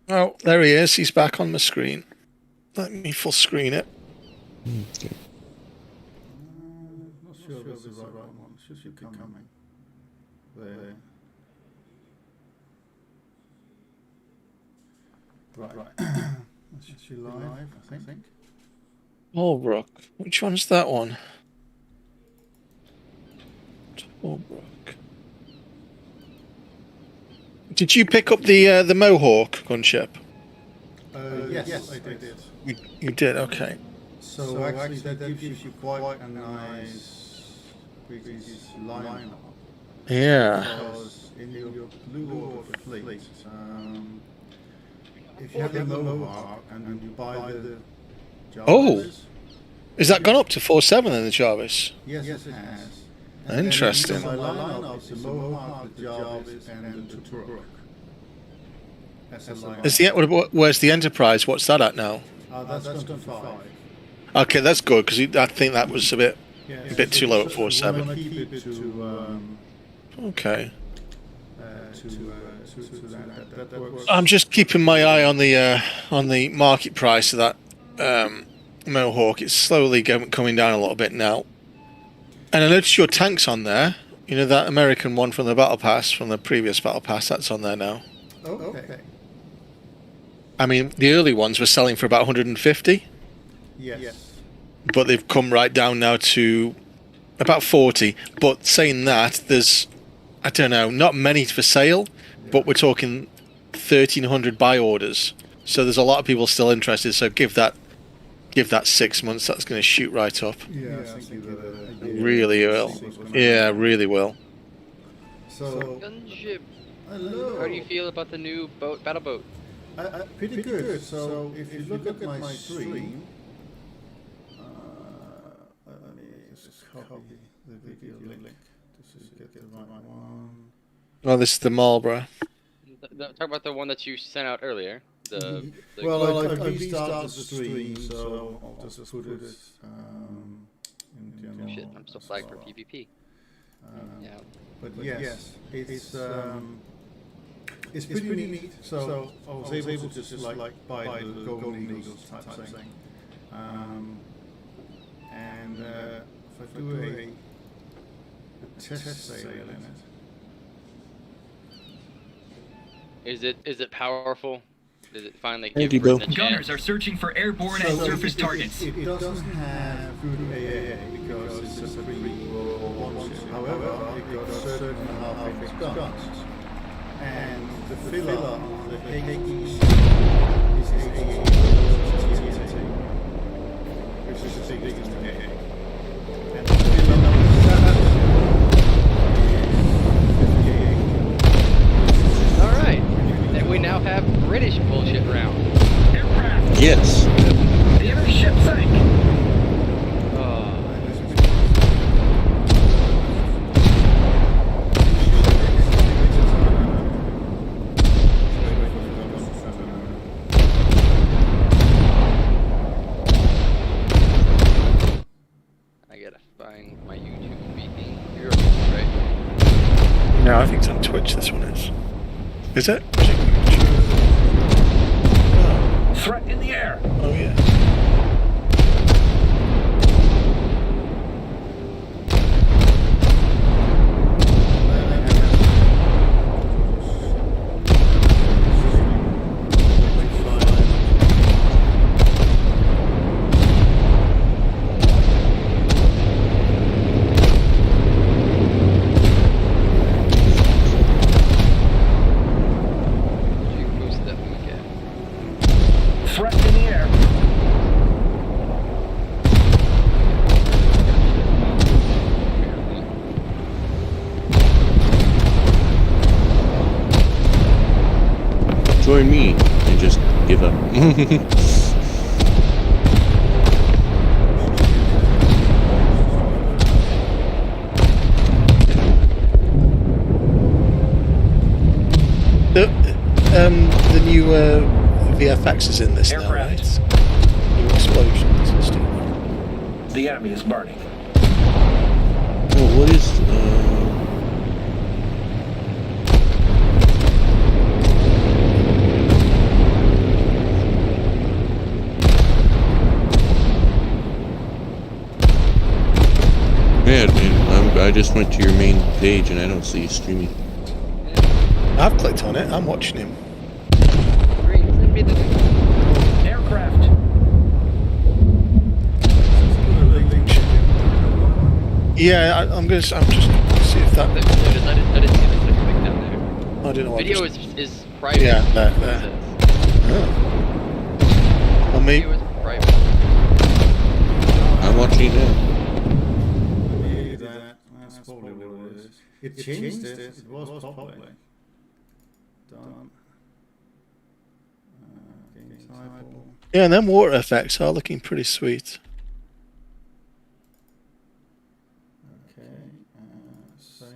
Oh, there he is. He's back on the screen. Let me full screen it. Okay. Not sure if this is the right one. It should be coming. There. Right. That's she live, I think. Holbrook. Which one's that one? Holbrook. Did you pick up the Mohawk gunship? Yes, I did. You did. Okay. So actually, that gives you quite a nice British lineup. Yeah. Because in your Blue Order fleet, if you have the Mohawk and you buy the Jarvis, Is that gone up to 4.7 in the Jarvis? yes, it has. Interesting. My lineup is the Mohawk, the Jarvis, and the Turok. That's a lineup. Where's the Enterprise? What's that at now? That's gone to 5. Okay, that's good because I think that was a bit too low at We 4.7. want to keep it to Okay. that works. I'm just keeping my eye on the market price of that Mohawk. It's slowly coming down a little bit now. And I noticed your tank's on there. You know, that American one from the Battle Pass, from the previous Battle Pass, that's on there now. Okay. I mean, the early ones were selling for about 150, Yes. but they've come right down now to about 40. But saying that, there's, I don't know, not many for sale, but we're talking 1,300 buy orders. So there's a lot of people still interested. So give that 6 months. That's going to shoot right up. Yeah, I think Really will. Yeah, really will. So, Gunship. hello. How do you feel about the new battle boat? Pretty good. So if you look at my stream, let me just copy the video link. This is get the right one. Well, this is the Marlborough. Talk about the one that you sent out earlier. Well, I restarted the stream, so I'll just put it in general. Shit, I'm still flagged for PvP. Yeah. But yes, it's pretty neat. So I was able to just like buy the Golden Eagles type thing. And if I do a test sale in it. Is it powerful? Does it finally There give you go. Britain a Gunners chance? are searching for airborne and surface targets. It doesn't have good AA because it's a pre-war ship. However, it got certain half-inch guns. And the filler on the Hades is 88 TNT, which is the biggest AA. And the filler on the Saturn is 58. All right. Then we now have British bullshit round. Aircraft. Yes. The enemy ship sank. I gotta find my YouTube speaking. You're right. No, I think it's on Twitch. This one is. Is it? Threat in the air. Oh yeah. You can boost that when we can. Threat in the air. Join me and just give up. The new VFX is in this now, right? New explosions and stuff. The enemy is burning. Oh, what is? just went to your main page and I don't see you streaming. I've clicked on it. I'm watching him. Green, send me the Aircraft. Yeah, I'm just see if that. I didn't see the click down there. I don't know what. Video is private. Yeah, there. Oh. Well, me. Video is private. I'm watching it now. Maybe that's probably what it is. It changed it. It was public. Done. Game typo. Yeah, and them water effects are looking pretty sweet. Okay. Save.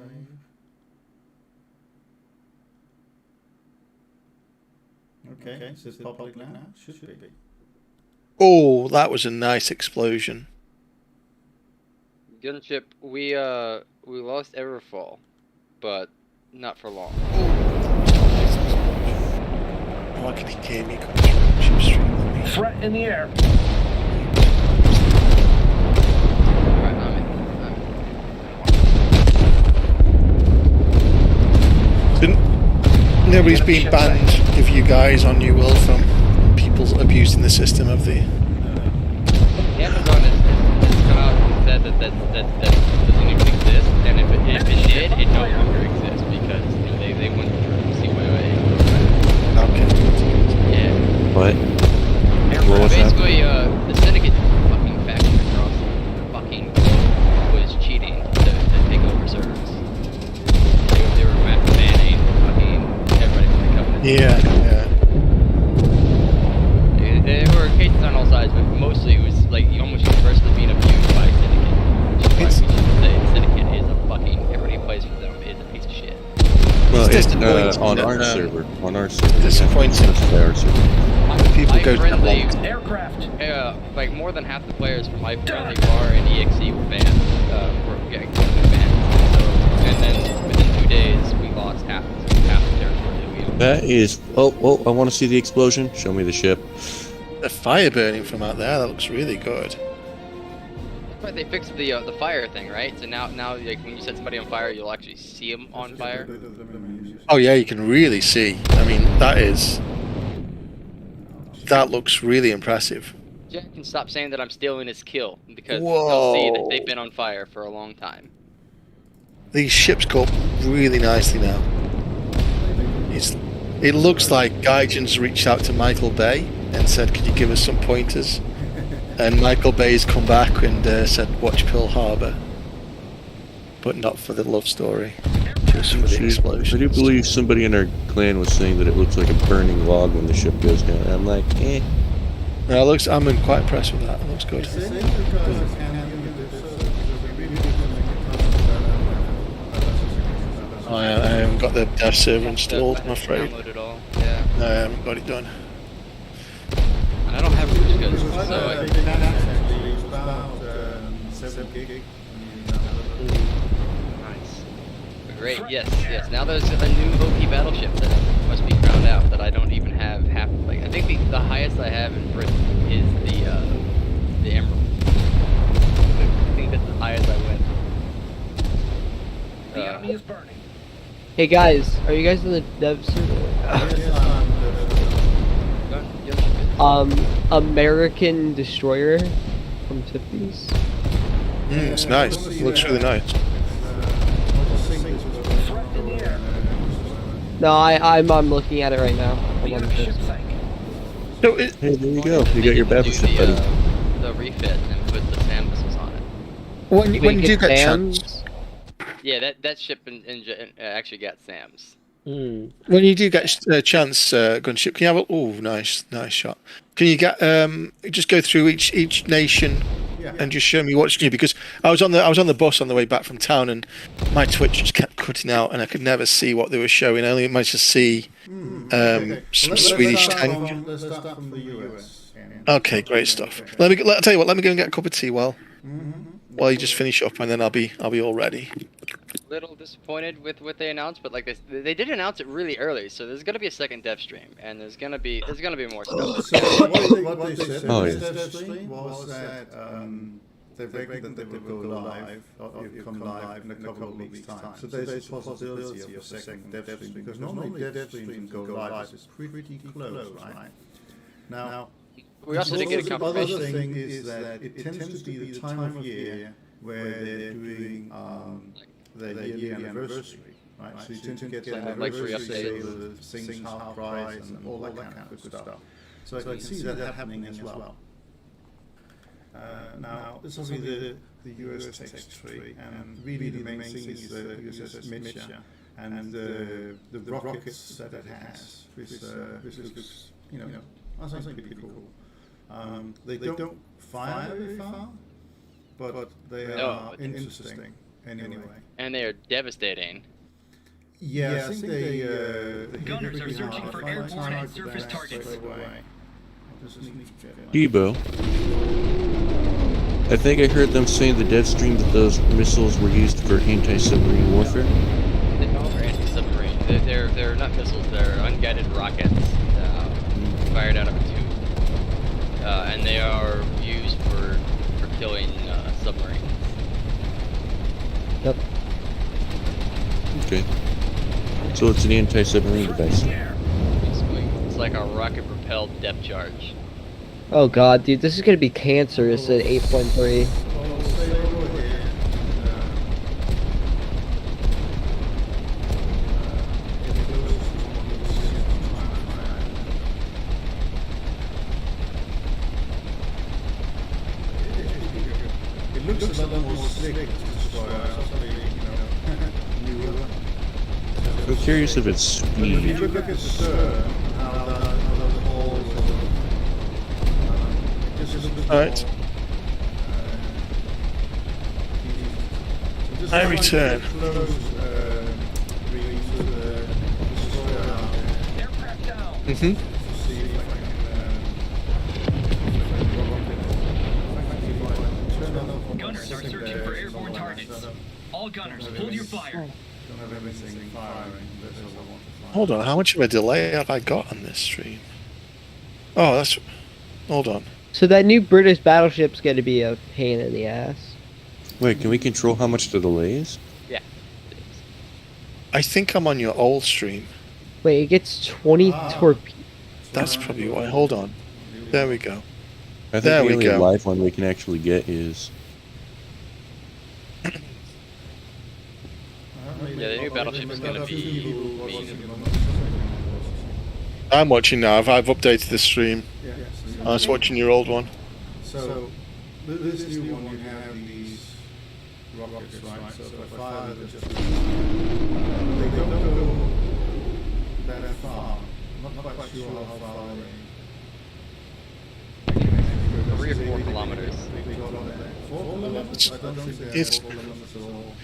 Okay. Is it public now? Should be. Oh, that was a nice explosion. Gunship, we lost Everfall, but not for long. Why can he hear me coming through ship stream on me? Threat in the air. Alright, Nobody's been banned of you guys on New World from people abusing the system of the. Amazon has come out and said that doesn't even exist, and if it did, it no longer exists because they went through CYA. Okay. Yeah. What? What was that? Basically, the Syndicate fucking faction across fucking was cheating to take over servers. They were banning fucking everybody from the Covenant. Yeah. There were cases on all sides, but mostly it was like almost universally being abused by Syndicate. Which is why we should say Syndicate is a fucking, everybody who plays for them is a piece of shit. Well, It's it's disappointing on that, our server. On our server. Disappointing. That's our server. People My go to friendly, that Aircraft. like more than half the players from my friendly bar and EXE were banned, were getting banned. So, and then within 2 days, we lost half the territory that we owned. That is. Oh, I want to see the explosion. Show me the ship. The fire burning from out there, that looks really good. But they fixed the fire thing, right? So now like when you set somebody on fire, you'll actually see them on fire. Oh yeah, you can really see. I mean, that looks really impressive. Jack can stop saying that I'm stealing his kill because they'll see that they've been on fire for a long time. These ships go up really nicely now. It looks like Gaijin's reached out to Michael Bay and said, could you give us some pointers? And Michael Bay's come back and said, watch Pearl Harbor. But not for the love story, just for the I explosion. do believe somebody in our clan was saying that it looks like a burning log when the ship goes down. I'm like, eh. No, I'm quite impressed with that. It looks good. I haven't got the dev server installed, I'm afraid. Download it all. Yeah. No, I haven't got it done. And I don't have Rouge Ghost, so nice. Great. Yes. Now there's a new Loki battleship that must be crowned out that I don't even have half. Like I think the highest I have in Britain is the Emerald. I think that's the highest I went. The enemy is burning. Hey guys, are you guys in the dev server? American Destroyer from Tiffany's. It's nice. It looks really nice. Threat in the air. No, I'm looking at it right now. The enemy ship sank. So Hey, there you go. You got your battleship, buddy. The refit and put the SAM missiles on it. when you do get Sam's? chance, Yeah, that ship actually got SAMs. when you do get a chance, gunship, can you have nice shot. Can you get just go through each nation and just show me what's new? Because I was on the bus on the way back from town and my Twitch just kept cutting out and I could never see what they were showing. I only managed to see some Swedish tank. Let's start from the US. Okay, great stuff. I'll tell you what. Let me go and get a cup of tea while you just finish up, and then I'll be all ready. Little disappointed with what they announced, but like they did announce it really early, so there's gonna be a second dev stream, and there's gonna be more stuff. So what they said Oh, in yeah. the stream was that they reckon that they will go live, or you come live in a couple of weeks' time. So there's a possibility of a second dev stream, because normally dev streams go live is pretty close, right? Now, We also did get a the other confirmation. thing is that it tends to be the time of year where they're doing their yearly anniversary, right? So you tend to get the Like free anniversary updates. sale, things half price, and all that kind of good stuff. So I can see that happening as well. Now, this will be the US text tree, and really the main thing is the USS Mitchell and the rockets that it has, which looks, I think pretty cool. They don't fire very far, but they are interesting anyway. And they are devastating. Yeah, I think they Gunners are searching for airborne and surface targets. Debo. I think I heard them saying the dev stream that those missiles were used for anti-submarine warfare. They are anti-submarine. They're not missiles. They're unguided rockets fired out of a tube, and they are used for killing submarines. Yep. Okay. So it's an anti-submarine device. It's like a rocket-propelled depth charge. Oh god, dude, this is gonna be cancerous at 8.3. It looks a lot more slick, I'm curious if it's If you speed. look at the stern, how the holes just a little bit Alright. more, I return. Aircraft down. Mm-hmm. Gunners are searching for airborne targets. All gunners, hold your fire. Hold on, how much of a delay have I got on this stream? Oh, that's... Hold on. So that new British battleship's gonna be a pain in the ass. Wait, can we control how much the delay is? Yeah. I think I'm on your old stream. Wait, it gets 20 torpedoes. That's probably why. Hold on. There we go. I think There the we only go. live one we can actually get is... Yeah, the new battleship is going to be I'm watching now. I've updated the stream. I was watching your old one. So, this new one, you have these rockets, right? So if I fire them, just they don't go that far. I'm not quite sure how far they 3 or 4 kilometers. 4 kilometers? I don't think they It's- are 4 kilometers at all.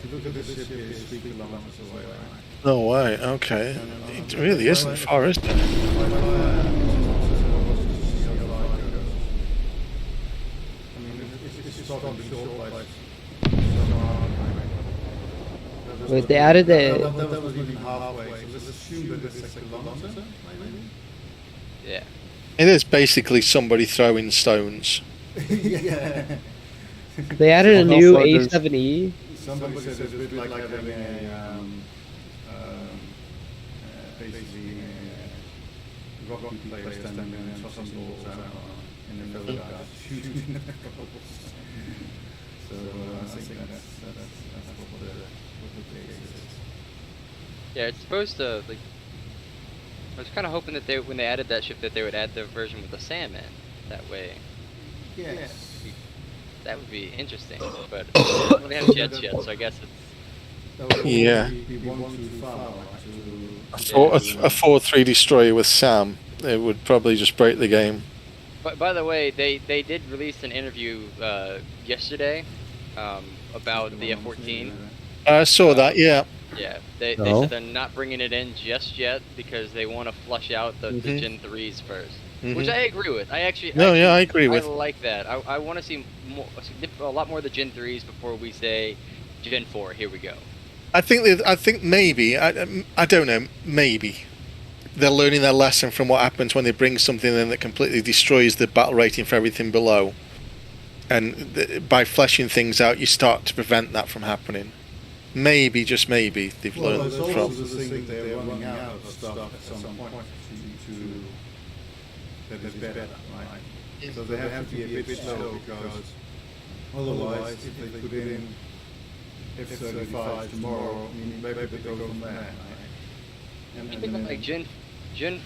If you look at this ship here, it's 3 kilometers away, right? No way. Okay. It really isn't far, is it? Wait, they added the... That was even halfway, so let's assume that it's a kilometer, maybe? Yeah. It is basically somebody throwing stones. Yeah. They added a How new far does- A7E. Somebody said it's a bit like having a, basically a rocky player standing there and tossing balls out in the middle of the shooting. So I think that's what the case is. Yeah, it's supposed to, like... I was kind of hoping that when they added that ship that they would add the version with the salmon. That way. Yes. That would be interesting, but we don't really have jets yet, so I guess it's... That would Yeah. be one too far to... A 4-3 destroyer with Sam. It would probably just break the game. But by the way, they did release an interview yesterday about the F-14. I saw that, yeah. Yeah, they Oh. said they're not bringing it in just yet because they want to flush out the Mhm. Gen 3s first. Mhm. Which I agree with. I agree with. I like that. I want to see a lot more of the Gen 3s before we say Gen 4, here we go. I think maybe, I don't know, maybe they're learning their lesson from what happens when they bring something in that completely destroys the battle rating for everything below. And by fleshing things out, you start to prevent that from happening. Maybe, just maybe, they've Well, learned there's also from. the thing that they're running out of stuff at some point to that is better, right? So they have to be a bit slow because otherwise, if they put in F-35 tomorrow, I mean, maybe they go from there, right? Even like Gen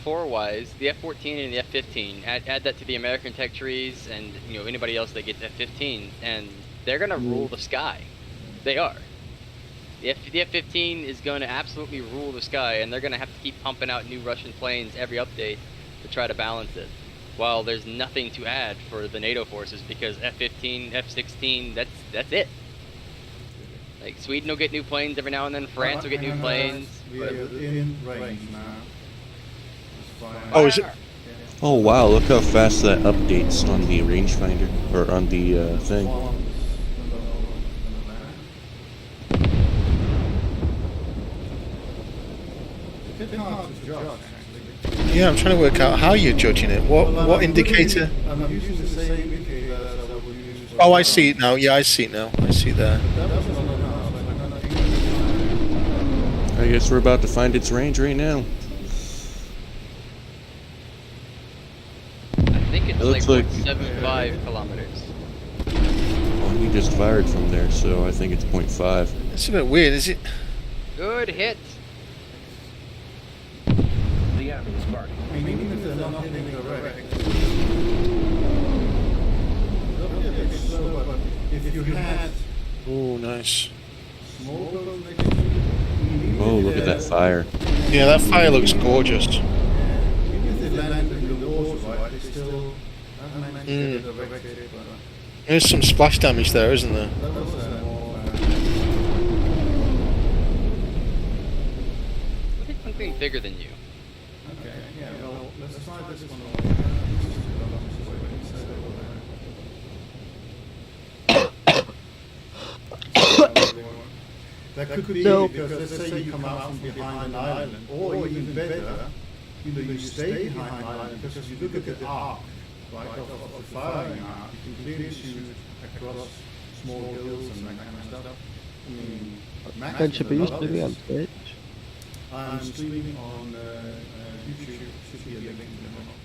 4 wise, the F-14 and the F-15, add that to the American tech trees and anybody else that gets F-15, and they're gonna rule the sky. They are. The F-15 is going to absolutely rule the sky, and they're going to have to keep pumping out new Russian planes every update to try to balance it. While there's nothing to add for the NATO forces because F-15, F-16, that's it. Like Sweden will get new planes every now and then. France will get new planes. We are in range now. It's fine. Oh, is it? Oh wow, look how fast that updates on the rangefinder, or on the thing. It's a bit hard to judge, actually. Yeah, I'm trying to work out how you're judging it. What indicator? I'm using the same indicator as I would use. Oh, I see it now. Yeah, I see it now. I see there. That was not enough. I'm not I guess we're about to find its range right now. I think it's It looks like like- 1.75 kilometers. Well, he just fired from there, so I think it's 0.5. It's a bit weird, is it? Good hit. The enemy is marked. I mean, even if they're not hitting direct, they'll be a bit slow, but if you had Oh, nice. small boats next to you, Oh, look at that fire. Yeah, that fire looks gorgeous. even if they land in the water, right, they still haven't managed to get a direct hit, but There's some splash damage there, isn't there? that was more. Look at something bigger than you. Okay, yeah, well, let's try this one. That could be So- because let's say you come out from behind an island, or even better, you stay behind an island because you look at the arc, right, of the firing arc, you can clearly shoot across small hills and that kind of stuff. I mean, Max Friendship, are did a you lot of streaming on this. Twitch? I'm streaming on YouTube. Should be a link in the middle.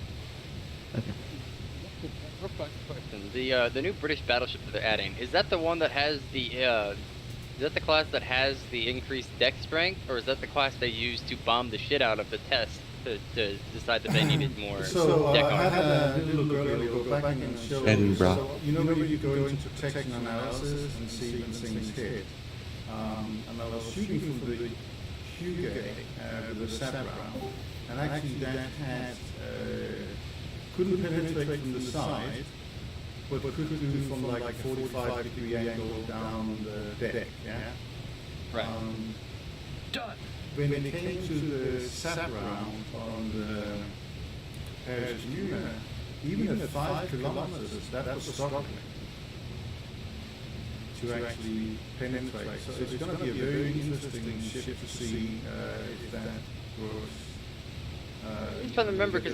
Real quick question. The new British battleship that they're adding, is that the one that has is that the class that has the increased deck strength, or is that the class they used to bomb the shit out of the test to decide that they needed more So deck I armor? had a little look earlier, go back and show Edinburgh. So, you know where you go into protection analysis and see when things hit. And I was shooting from the Hugo with a sat round, and actually that had couldn't penetrate from the side, but could do from like a 45-degree angle down the deck. Yeah. Right. Done. When it came to the sat round on the Paris Luna, even at 5 kilometers, that was struggling to actually penetrate. So it's going to be a very interesting ship to see if that was. I'm trying to remember because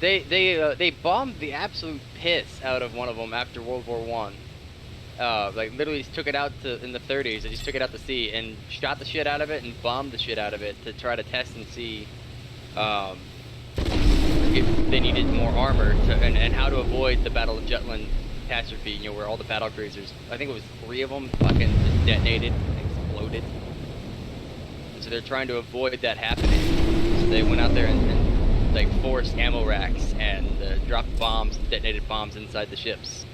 they bombed the absolute piss out of one of them after World War One. Like literally just took it out in the 30s. They just took it out to sea and shot the shit out of it and bombed the shit out of it to try to test and see if they needed more armor and how to avoid the Battle of Jutland catastrophe. Where all the battle cruisers, I think it was 3 of them, fucking just detonated and exploded. And so they're trying to avoid that happening. So they went out there and like forced ammo racks and dropped bombs, detonated bombs inside the ships.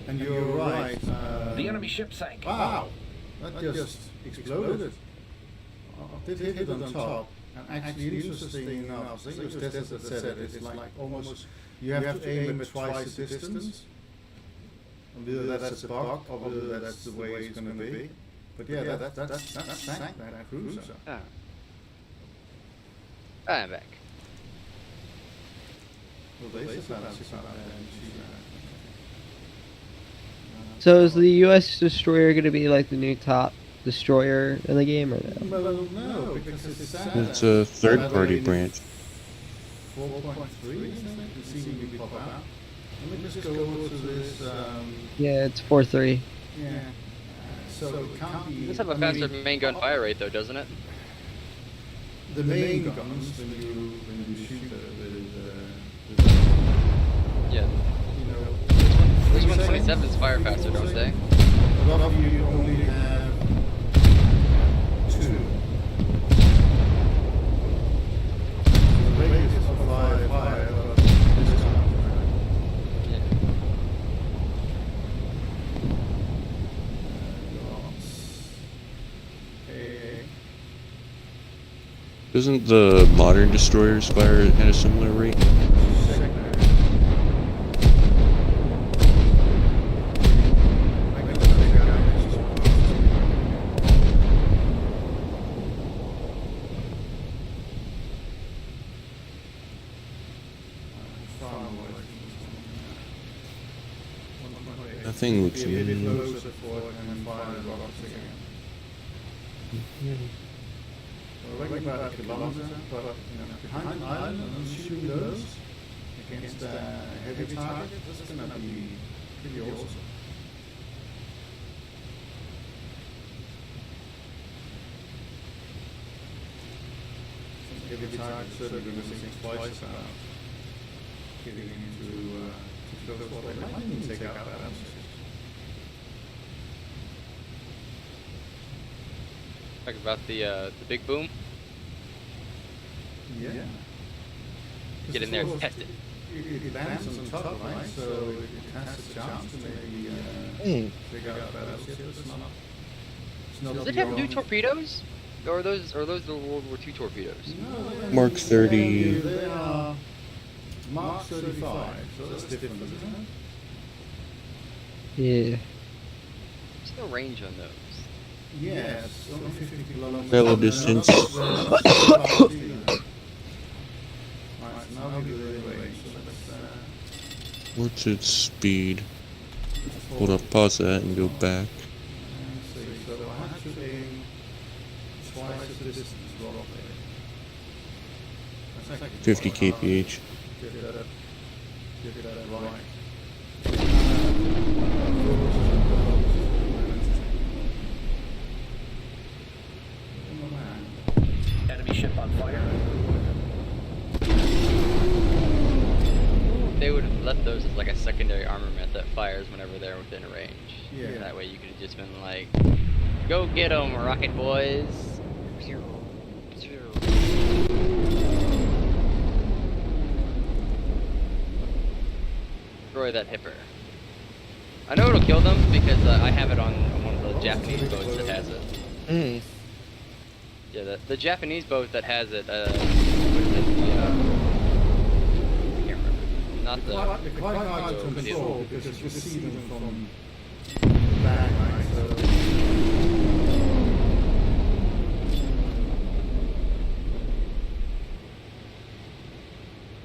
And you're right. The enemy ship sank. Wow, that just exploded. Did hit it on top. And actually, interesting enough, I think it was Tessa that said it. It's like almost you have to aim at twice the distance. Whether that's a bug or whether that's the way it's going to be. But yeah, that sank that cruiser. Ah. I'm back. Well, they said that. So is the U.S. destroyer going to be like the new top destroyer in the game or no? Well, no, because It's a third-party branch. 4.3, isn't it? You see when we pop out. Let me just go over to this, Yeah, it's 4.3. yeah. So it can't be... It does have a faster main gun fire rate though, doesn't it? The main guns, when you shoot with Yeah. you know... This 127's fire faster, don't they? A lot of you only have 2. The radius of fire, but this time. Yeah. Okay. Doesn't the modern destroyers fire at a similar rate? That thing looks Be a bit amazing. closer for it and fire the rockets again. We're running about a kilometer, but behind an island and shooting those against a heavy target, that's going to be pretty awesome. Heavy target certainly going to think twice about getting into close water. They might even take out that. Talk about the big boom. Yeah. Get in there and test it. It lands on top, right? So it has a chance to maybe take out battleship. It's not Does it have new torpedoes? Or are those the World War II torpedoes? No, Mark 30. They are Mark 35, so that's different, isn't it? Yeah. What's the range on those? Yes, only 50 kilometers. Fellow distance. Right, so now we do the range. So let's What's its speed? Hold up, pause that and go back. see. So I have to aim twice the distance roughly. That's actually 50 quite hard. kph. Get that right. Enemy ship on fire. They would have left those as like a secondary armament that fires whenever they're within range. Yeah. That way you could have just been like, go get 'em, rocket boys. Destroy that hipper. I know it'll kill them because I have it on one of the Japanese boats that has it. Mm. Yeah, the Japanese boat that has it, what is it, I can't remember. Not the... They're quite hard to control because you see them from the back, right? So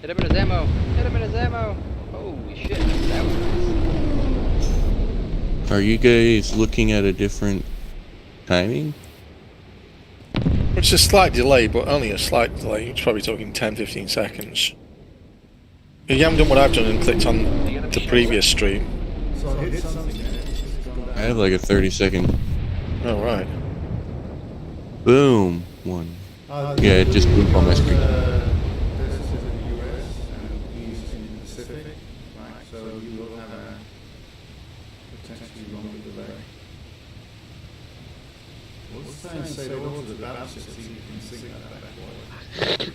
Hit him in his ammo! Hit him in his ammo! Holy shit, that was nice. Are you guys looking at a different timing? It's a slight delay, but only a slight delay. You're probably talking 10-15 seconds. You haven't done what I've done and clicked on the previous stream. so I hit something there. It's gone down. I have like a 30-second Oh, right. boom one. Uh, Yeah, it just boomed on my screen. This is in the US and east in the Pacific, right? So you will have a potentially longer delay. Let's try and say over to the battleship, see if you can sync that back forward.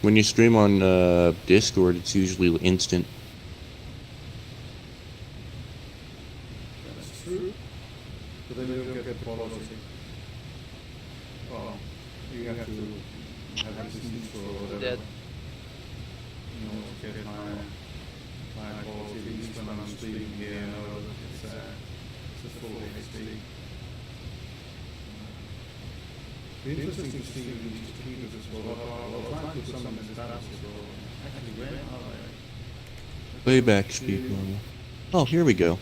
When you stream on Discord, it's usually instant. That's true. But then you don't get the policy. Well, you have to have a distance or whatever. Dead. You know, to get high quality, at least when I'm streaming here, I know that it's a full HD. Be interesting to see these torpedoes as well. I'll try and put some in this battleship. Actually, where are they? Playback speed normal. Oh, here we go.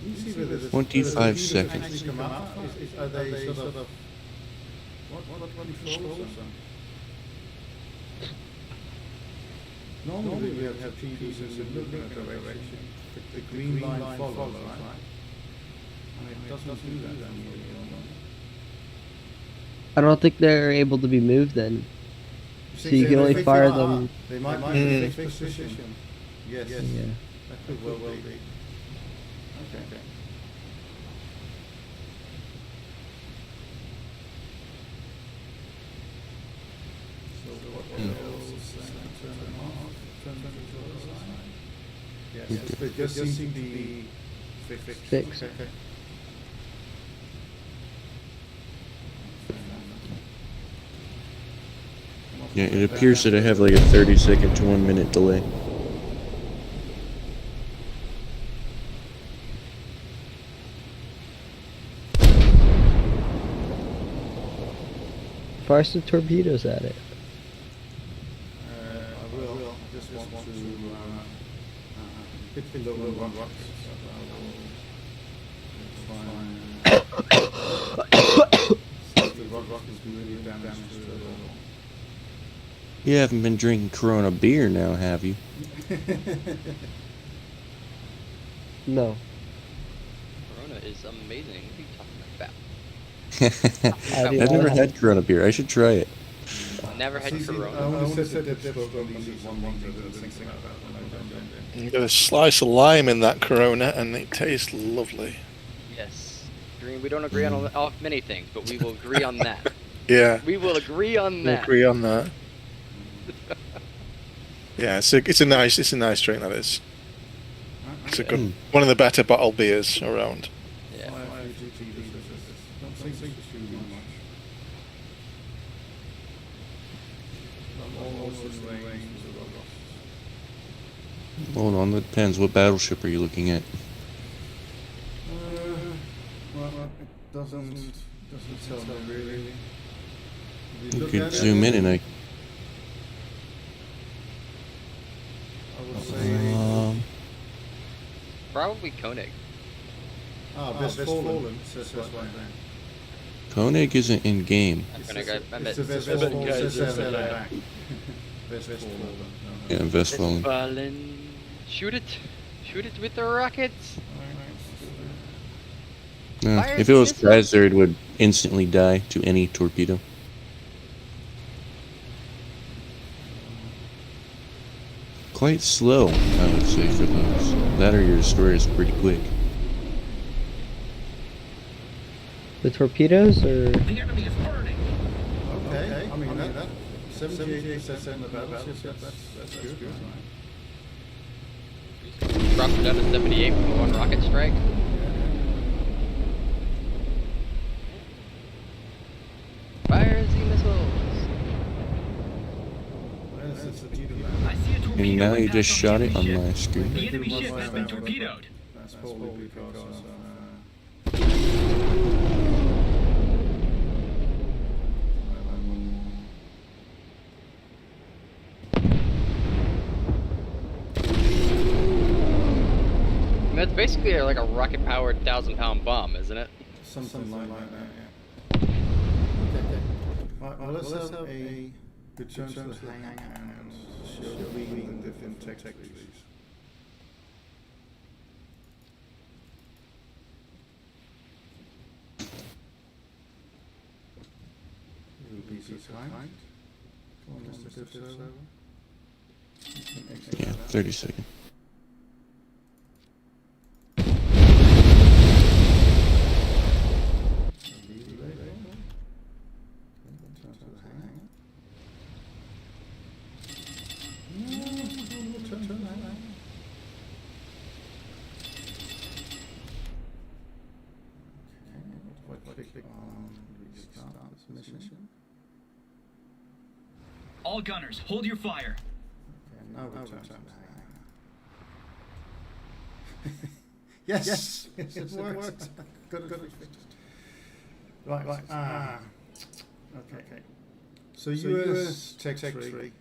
You see where the 25 torpedoes seconds. actually come up? Are they sort of What controls them? Normally we have TVs in the looking direction. The green line follows, right? And it doesn't do that anymore. I don't think they're able to be moved then. So you can only fire them. They might be in fixed position. Yes. Yeah. That could well be. Okay. So what else? Turn them off. Turn them to the other side. Yes, they just seem to be fixed. Okay. Yeah, it appears that I have like a 30-second to 1 minute delay. Fire some torpedoes at it. I will. I just want to hit below the rockets. I will try and the rockets do any damage to it all. You haven't been drinking Corona beer now, have you? No. Corona is amazing. What are you talking about? I do I've not never have- had Corona beer. I should try it. Never had I Corona. only said that this was one thing that I think about when I jumped in. You get a slice of lime in that Corona, and it tastes lovely. Yes. Green, we don't agree on many things, but we will agree on that. Yeah, We will agree on we that. agree on that. Yeah, it's a nice drink, that is. It's a good one of the better bottled beers around. Yeah. Don't think too much. Almost in range of the rockets. Hold on, that depends. What battleship are you looking at? Well, it doesn't tell me really. You could zoom in and I... I would say. Probably Koenig. Vestfalen says right there. Koenig isn't in game. Koenig, I bet. It's the Vestfalen says at the back. Vestfalen. Yeah, Vestfalen. Vestfalen. Shoot it. Shoot it with the rockets. No, Fire if it was missile. Kaiser, it would instantly die to any torpedo. Quite slow, I would say, for those. That or your destroyer is pretty quick. The torpedoes or The enemy is burning. Okay, I mean that 78% of the battleship, that's good. Dropped it down to 78 with one rocket strike. Fire Z missiles. That's a GD. I see a torpedo. And now you pass just on shot the it on enemy my ship. screen. The enemy ship has been torpedoed. That's probably because of. I mean, that's basically like a rocket-powered 1,000-pound bomb, isn't it? Something like that, yeah. Okay. Well, let's have a return to the hangar and show the different text, please. PC time. Come on, Mr. Server. Yeah, 30 seconds. All gunners, hold your fire. Now return to the hangar. Yes, it worked. Got it fixed. Right. Okay. So US Tech 3,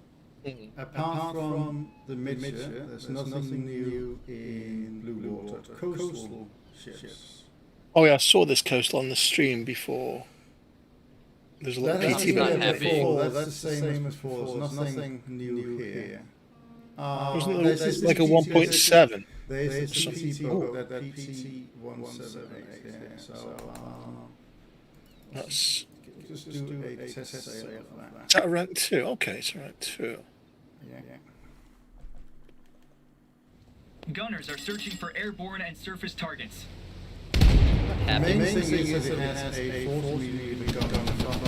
apart from the mid-ship, there's nothing new in blue water. Coastal ships. Oh yeah, I saw this coastal on the stream before. There's a lot of That's PT not been happy. before. That's the same as before. There's nothing new here. Wasn't There's it this like a PT 1.7? There's a something. PT boat, that PT 178. Yeah, so That's just do a test sale of that. is that a rank 2? Okay, it's a rank 2. Yeah. Gunners are searching for airborne and surface targets. The Happy. main thing is that it has a 40mm gun on the front.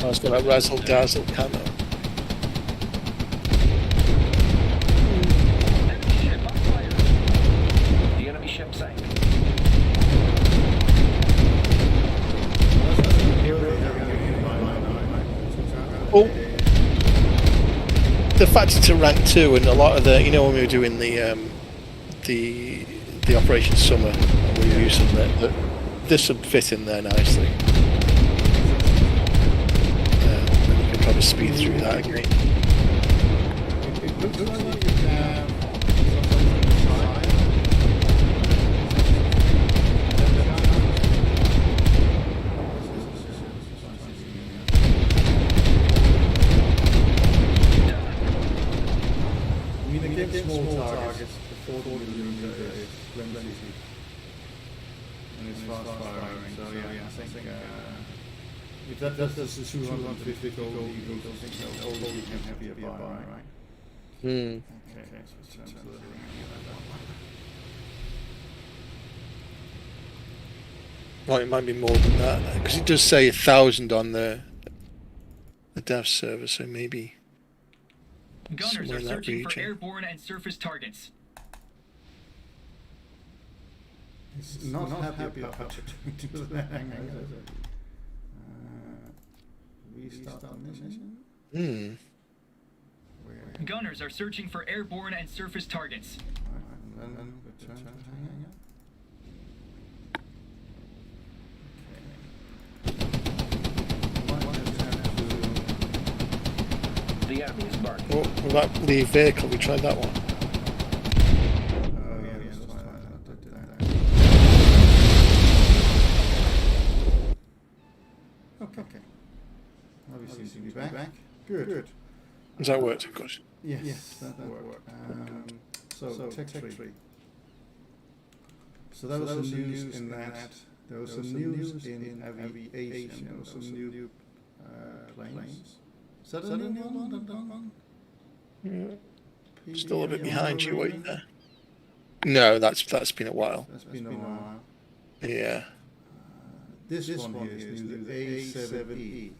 Oh, it's got that razzle dazzle camo. Enemy ship on fire. The enemy ship sank. Oh, the fact it's a rank 2 and a lot of the, you know, when we were doing the Operation Summer, we were using that. This would fit in there nicely. We could probably speed through that again. It looks like you have something I mean, against small targets, the 40mm is plenty. And it's fast firing, so yeah, I think if that's the 250 gold eagles, I think they'll all be happy about, right? Hmm. Okay, so in terms of the Well, it might be more than that because it does say 1,000 on the dev server, so maybe. Gunners Somewhere are in that searching for region. airborne and surface targets. It's not happy about to that. Restart the mission. Hmm. Where? Gunners are searching for airborne and surface targets. And then return to hangar. The enemy is marked. Oh, what about the vehicle? We tried that one. Oh yeah, that's why I did that. Okay. Now we seem to be back. Good. Has that worked? Of course. Yes, that worked. So tech tree. So there was some news in that. There was some news in aviation. There was some new planes. Is that a new one? Still a bit behind you, waiting there. No, that's been a while. That's been a while. Yeah. This one here is new, the A7E.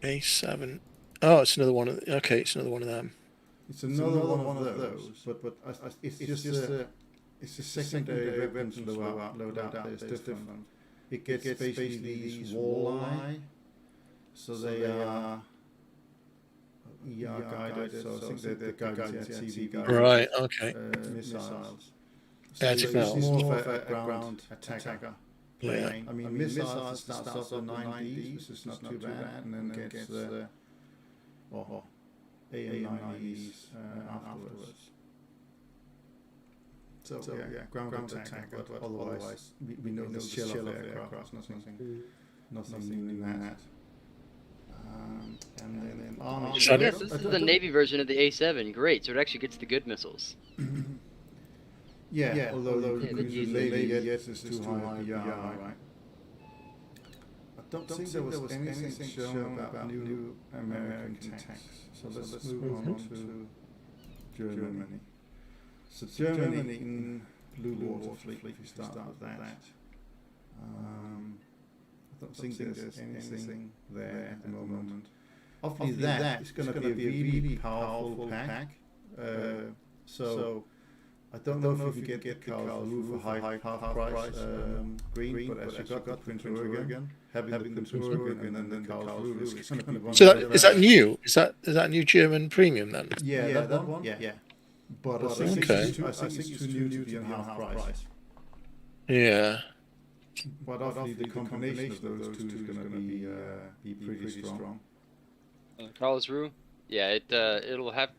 A7. Oh, it's another one. Okay, it's another one of them. It's another one of those, but it's just it's a secondary weapons loadout. There's different. It gets basically these walleye, so they are ER guided. So I think they're guided TV guided. Right. Okay. Missiles. Air So technology. it's more of a ground attacker. Yeah. Plane. I mean, missiles starts off with 9Ds, which is not too bad, and then gets the AN-90s afterwards. So yeah, ground attack, but otherwise we know the shell of the aircraft, nothing new in that. And then army. Shut Yes, this is the Navy version of the A7. Great, so it actually gets the good missiles. Yeah, although Yeah, the the Navy yes is too high PR, right? I don't think there was anything shown about new American tanks. So let's move on to Germany. So Germany in Blue Water Fleet, if we start with that. I don't think there's anything there at the moment. Obviously that is going to be a really powerful pack. So I don't know if you can get Karlsruhe for high half price green, but as you got Prince Eugen, having the Prince Eugen and then Karlsruhe is going to be one. So is that new? Is that new German premium then? Yeah, that one. Yeah. But I think it's too new to be on half price. Yeah. But obviously the combination of those two is going to be pretty strong. Karlsruhe? Yeah, it'll have.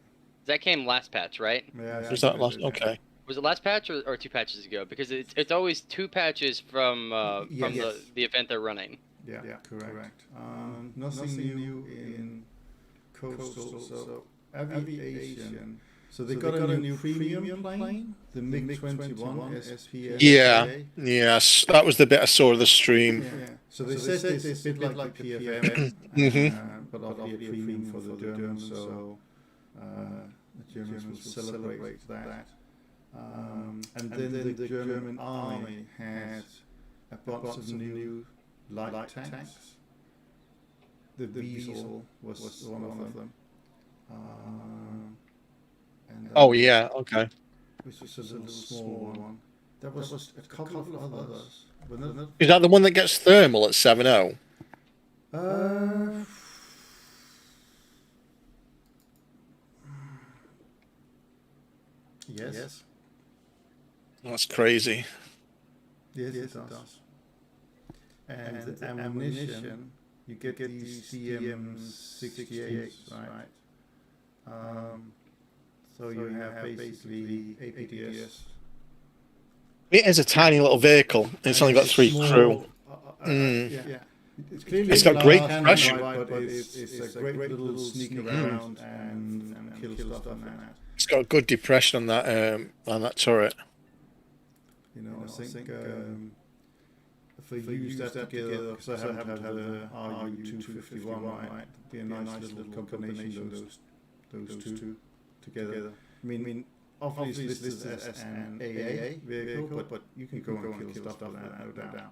That came last patch, right? Yeah, Was that last? Okay. Was it last patch or 2 patches ago? Because it's always 2 patches from Yes. the event they're running. Yeah, correct. Nothing new in coastal. So aviation. So they got a new premium plane, the MiG-21 SPS. Yeah, yes, that was the bit I saw of the stream. Yeah. So they said it's a bit like the PFM, but obviously a premium for the Germans. So the Germans will celebrate that. And then the German army had a bunch of new light tanks. The Weasel was one of them. And Oh yeah, okay. which was a little small one. There was a couple of others. But not, Is that the one that gets thermal at 7.0? Yes. That's crazy. Yes, it does. And the ammunition, you get these DM68s, right? So you have basically APDS. It is a tiny little vehicle. It's only got 3 crew. Yeah. It's got great cannon, pressure. right, but it's a great little sneak around and kill stuff on that. It's got good depression on that turret. You know, I think if we use that together, because I happen to have the RU-251, right, it'd be a nice little combination of those two together. I mean, obviously this is as an AA vehicle, but you can go and kill stuff with that, no doubt.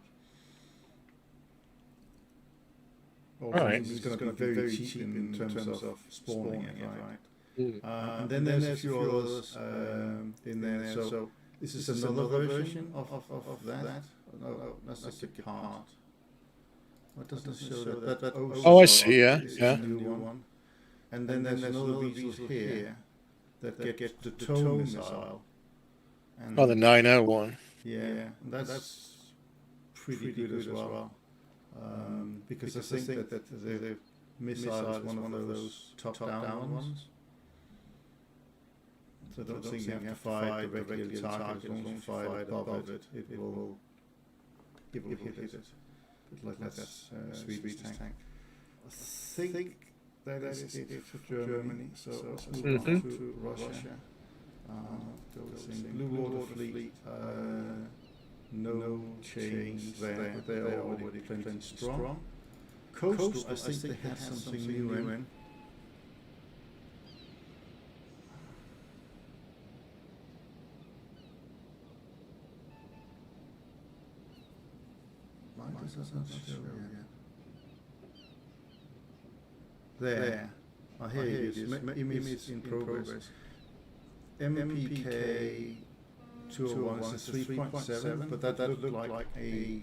Alright. It's going to be very cheap in terms of spawning it, right? And then there's a few others in there. So this is another version of that. No, that's just a card. What does it show that? Oh, I see, yeah, is yeah. a new one. And then there's another Weasel here that gets the tow missile. And Oh, the 9.0 one. yeah, that's pretty good as well. Because I think that the missile is one of those top-down ones. So I don't think you have to fire directly at the target, as long as you fire above it, it will hit it. Like that's Swedish tank. I think that is it for Germany. So let's move on to Russia. Blue Water Fleet, no change there, but they're already plenty strong. Coastal, I think they had something new in. Why does that not show yet? There. Oh, here it is. Image in progress. MPK 201 is 3.7, but that looked like a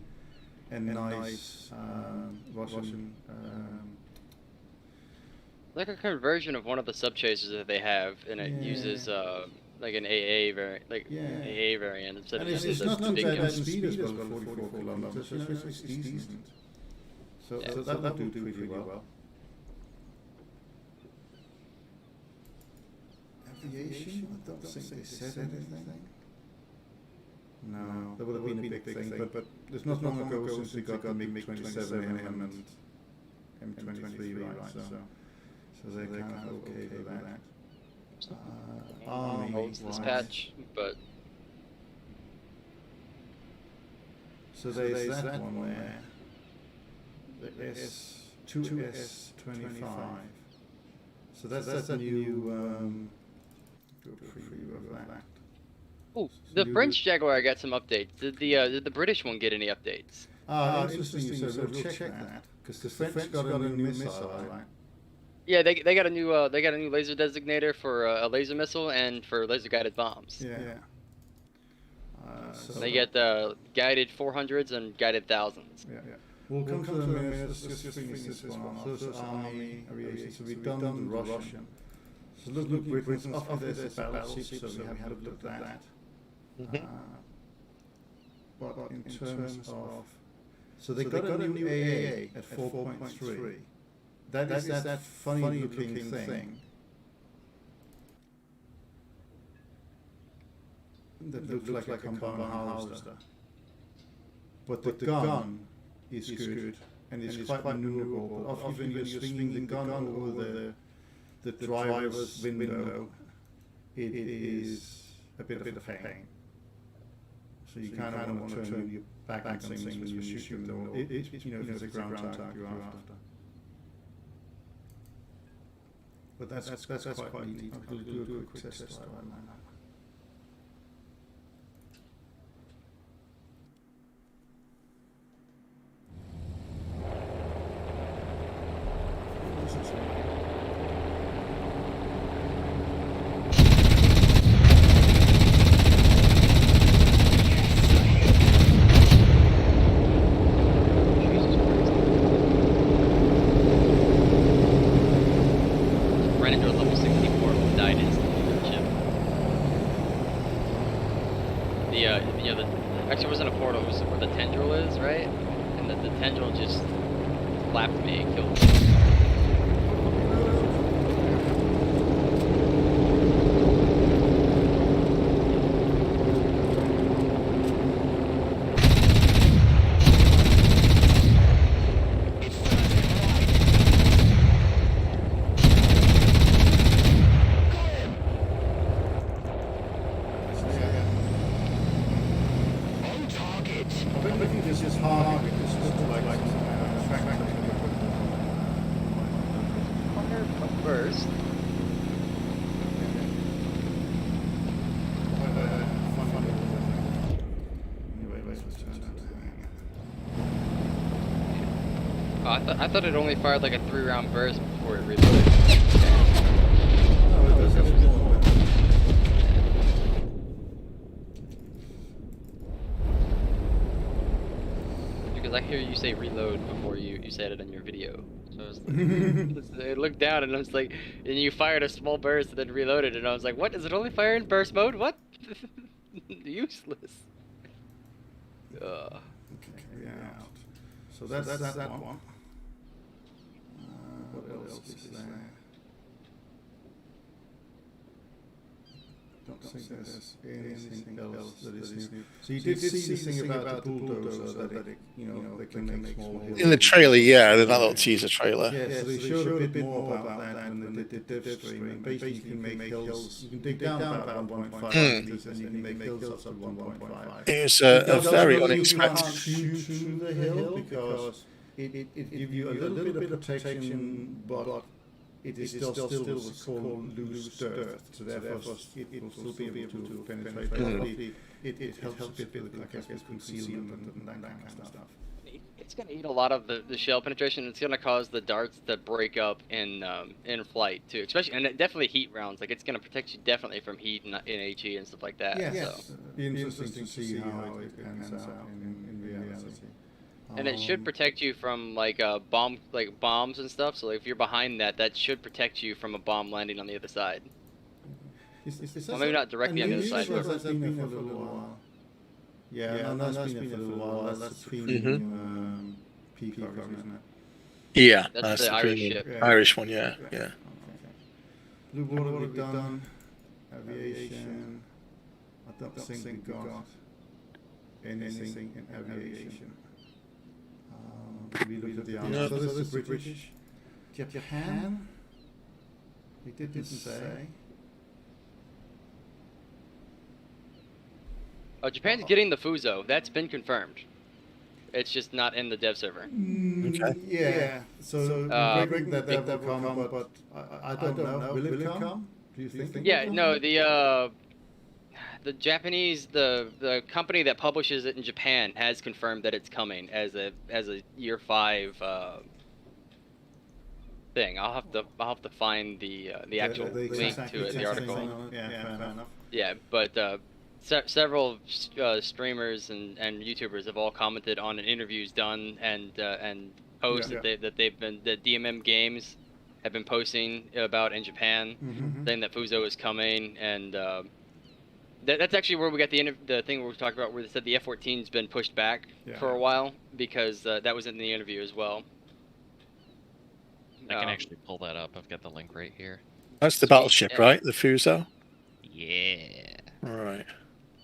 nice Russian. Like a conversion of one of the sub chasers that they have, and it uses like an AA variant, AA variant instead And of it's just not the too big bad guns. speed as well, 44 kilometers. It's decent. So that will do pretty well. Aviation? I don't think they said anything. No, that would have been a big thing, but there's not long ago since we got the MiG-27M and M23, right? So they're kind of okay with that. Army Holds this wise. patch, but So there's that one there. The S2S25. So that's a new preview of that. oh, the French Jaguar got some updates. Did the British one get any updates? Interesting. So we'll check that because the French got a new missile, right? Yeah, they got a new laser designator for a laser missile and for laser guided bombs. Yeah. So They get guided 400s and guided 1000s. Yeah. We'll come to them in a minute. Let's just finish this one off. So this Army aviation. So we've done the Russian. So look, Britain's offered us a battleship, so we have looked at that. But in terms of, so they got a new AA at 4.3. That is that funny looking thing. that looks like a compound harvester. But the gun is good, and it's quite maneuverable. Often you're swinging the gun over the driver's window, it is a bit of a pain. So you kind of want to turn your back on things when you shoot them. If it's a ground target you're after. But that's quite neat. I'll do a quick test drive on that. Ran into a level 64, died instantly with the ship. Actually wasn't a portal, it was where the tendril is, right? And the tendril just slapped me and killed me. I think this is hard because it's like First. Oh, I thought it only fired like a 3-round burst before it reloaded. Because I hear you say reload before you said it in your video. So I was like, I looked down and I was like, and you fired a small burst and then reloaded, and I was like, what? Does it only fire in burst mode? What? Useless. Ugh. Carry out. So that's that one. What else is there? Don't think there's anything else that is new. So you did see this thing about the bulldozer that they can make small hills. In the trailer, yeah, that little teaser trailer. Yeah, so they showed a bit more about that when they did DevStream. And basically, you can make hills. You can dig down about 1.5 meters, and you can make hills up to 1.5. It was a very You unexpected. can't shoot through the hill because it gives you a little bit of protection, but it is still what's called loose dirt. So therefore, it will still be able to penetrate. It helps a bit with, like, concealment and that kind of stuff. It's gonna eat a lot of the shell penetration. It's gonna cause the darts to break up in flight too, especially, and definitely heat rounds. Like, it's gonna protect you definitely from heat in HE and stuff like that. Yes. So. Be interesting to see how it pans out in reality. And it should protect you from like bombs and stuff. So if you're behind that, that should protect you from a bomb landing on the other side. Well, maybe not directly on the other side. That's been there for a little while. Yeah, no, that's been there for a little while. That's the premium Peacock, isn't it? Yeah, That's the Irish premium ship. Yeah. Irish one, yeah. Blue water we've done. Aviation. I don't think we got anything in aviation. We looked at the answer. So this is British. Japan? He didn't say. Oh, Japan's getting the Fuso. That's been confirmed. It's just not in the dev server. Okay. Yeah. So Greg, that will come, but I don't know. Will it come? Do you think? Yeah, no, the Japanese, the company that publishes it in Japan has confirmed that it's coming as a year 5 thing. I'll have to find the actual link to it, the article. Yeah, fair enough. Yeah, but several streamers and YouTubers have all commented on interviews done and posts that DMM Games have been posting about in Japan, saying that Fuso is coming, and that's actually where we got the thing where we talked about where they said the F-14's been pushed back for a while because that was in the interview as well. I can actually pull that up. I've got the link right here. That's the battleship, right? The Fuso? Yeah. All right.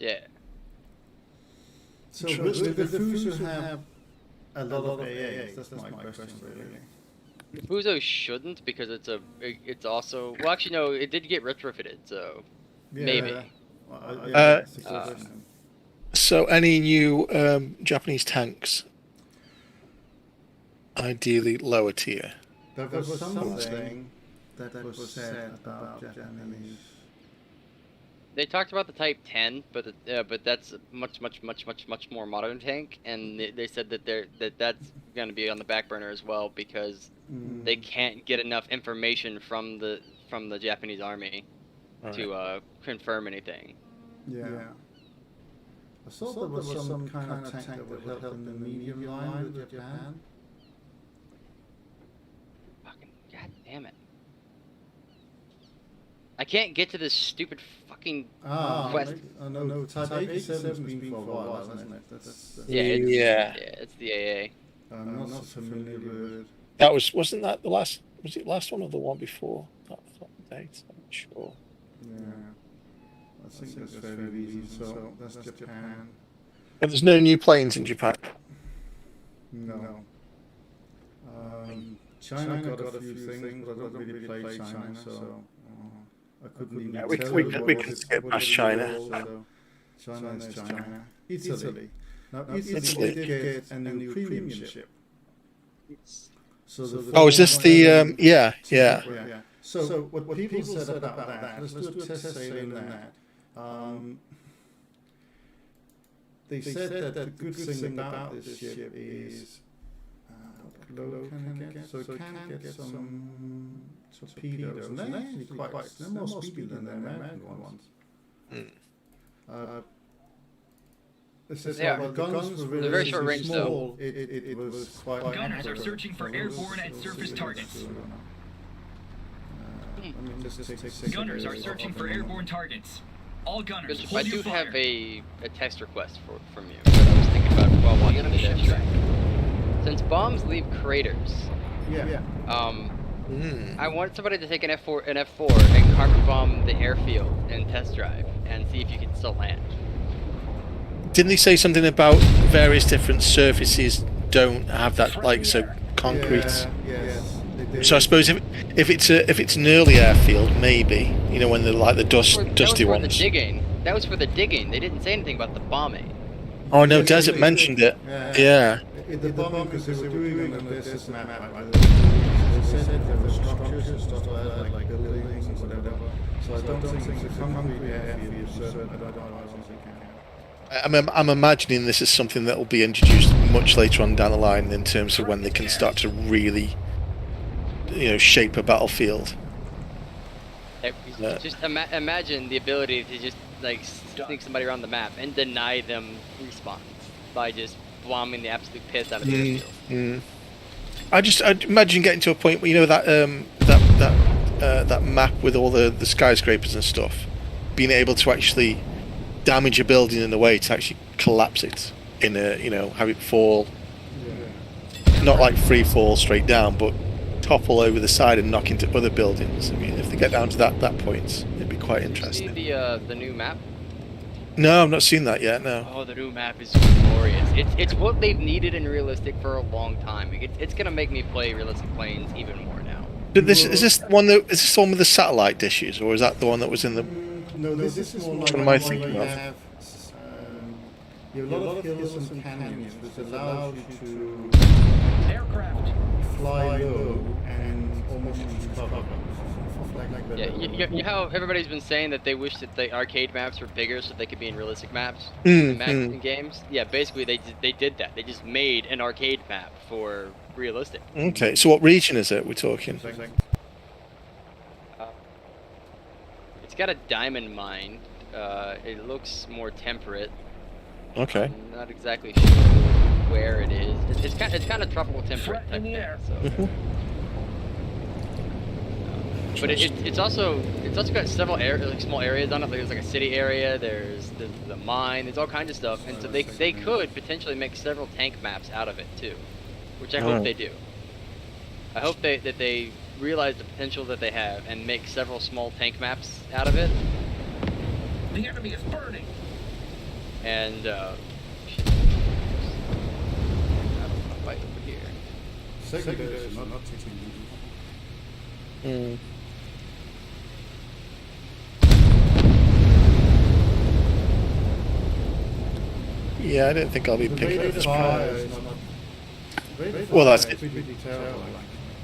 Yeah. So will the Fuso have a lot of AAs? That's my question, really. Fuso shouldn't because it's also well actually no it did get retrofitted so maybe. Well, that's the question. So any new Japanese tanks, ideally lower tier. There was something that was said about Japanese. They talked about the Type 10, but that's a much more modern tank, and they said that that's going to be on the back burner as well because they can't get enough information from the Japanese army to confirm anything. Yeah. I thought there was some kind of tank that would help in the medium line with Japan. Fucking goddamn it! I can't get to this stupid fucking quest. No, Type 87's been for a while, hasn't it? That's It's the AA. I'm not so familiar with it. That wasn't that the last? Was it the last one or the one before? That date, I'm not sure. Yeah. I think that's fairly easy. So that's Japan. And there's no new planes in Japan. No. China got a few things, but I don't really play China, so I couldn't even Yeah, tell we you can what skip it past was China. all, so China is China. Italy. Now, Italy. Italy did get a new premium ship. So Oh, is this the yeah. So what people said about that, let's do a test sailing on that. They said that the good thing about this ship is what low can it get? So it can get some torpedoes, and they're actually they're more speedy than the American ones. It says the guns were They're very short range, small. It was quite Gunners are accurate. searching for airborne and surface targets. Gunners are searching for airborne targets. All gunners, Bishop, I hold do your fire. have a test request from you that I was thinking about while watching the dev track. Since bombs leave craters, Yeah. I want somebody to take an F4 and carpet bomb the airfield and test drive and see if you can still land. Didn't they say something about various different surfaces don't have that, like, so concrete? Yes. So I suppose if it's an early airfield, maybe, you know, when they're like the dusty That was for ones. the digging. That was for the digging. They didn't say anything about the bombing. Oh no, Desert mentioned it. Yeah. The bombing, because they were doing on this map, right? They said there were structures and stuff like that, like buildings and whatever. So I don't think it's a concrete airfield, so I don't know. I'm imagining this is something that will be introduced much later on down the line in terms of when they can start to really, you know, shape a battlefield. Just imagine the ability to just like sneak somebody around the map and deny them respawns by just bombing the absolute piss out of the airfield. I'd imagine getting to a point where, you know, that map with all the skyscrapers and stuff, being able to actually damage a building in a way to actually collapse it in a, you know, have it fall, not like free fall straight down, but topple over the side and knock into other buildings. I mean, if they get down to that point, it'd be quite interesting. See the new map? No, I've not seen that yet. No. Oh, the new map is glorious. It's what they've needed in realistic for a long time. It's gonna make me play realistic planes even more now. Is this the one with the satellite dishes, or is that the one that was in the? No, this is more like What am I one thinking where of? you have a lot of hills and canyons, which allows you Aircraft. to fly low and almost use cover. Like Yeah, you how everybody's been saying that they wish that the arcade maps were bigger so they could be in realistic maps in games. Yeah, basically they did that. They just made an arcade map for realistic. Okay, so what region is it we're talking? It's got a diamond mine. It looks more temperate. Okay. I'm not exactly sure where it is. It's kind of tropical temperate type thing. So. But it's also got several small areas on it. There's like a city area. There's the mine. There's all kinds of stuff, and so they could potentially make several tank maps out of it too, which I hope they do. I hope that they realize the potential that they have and make several small tank maps out of it. The enemy is burning. And shit. I don't want to fight over here. Secondary is not taking Mm. Yeah, I don't think I'll be the picking up rate this. of fire is not. Rate of Well, that's fire is pretty terrible.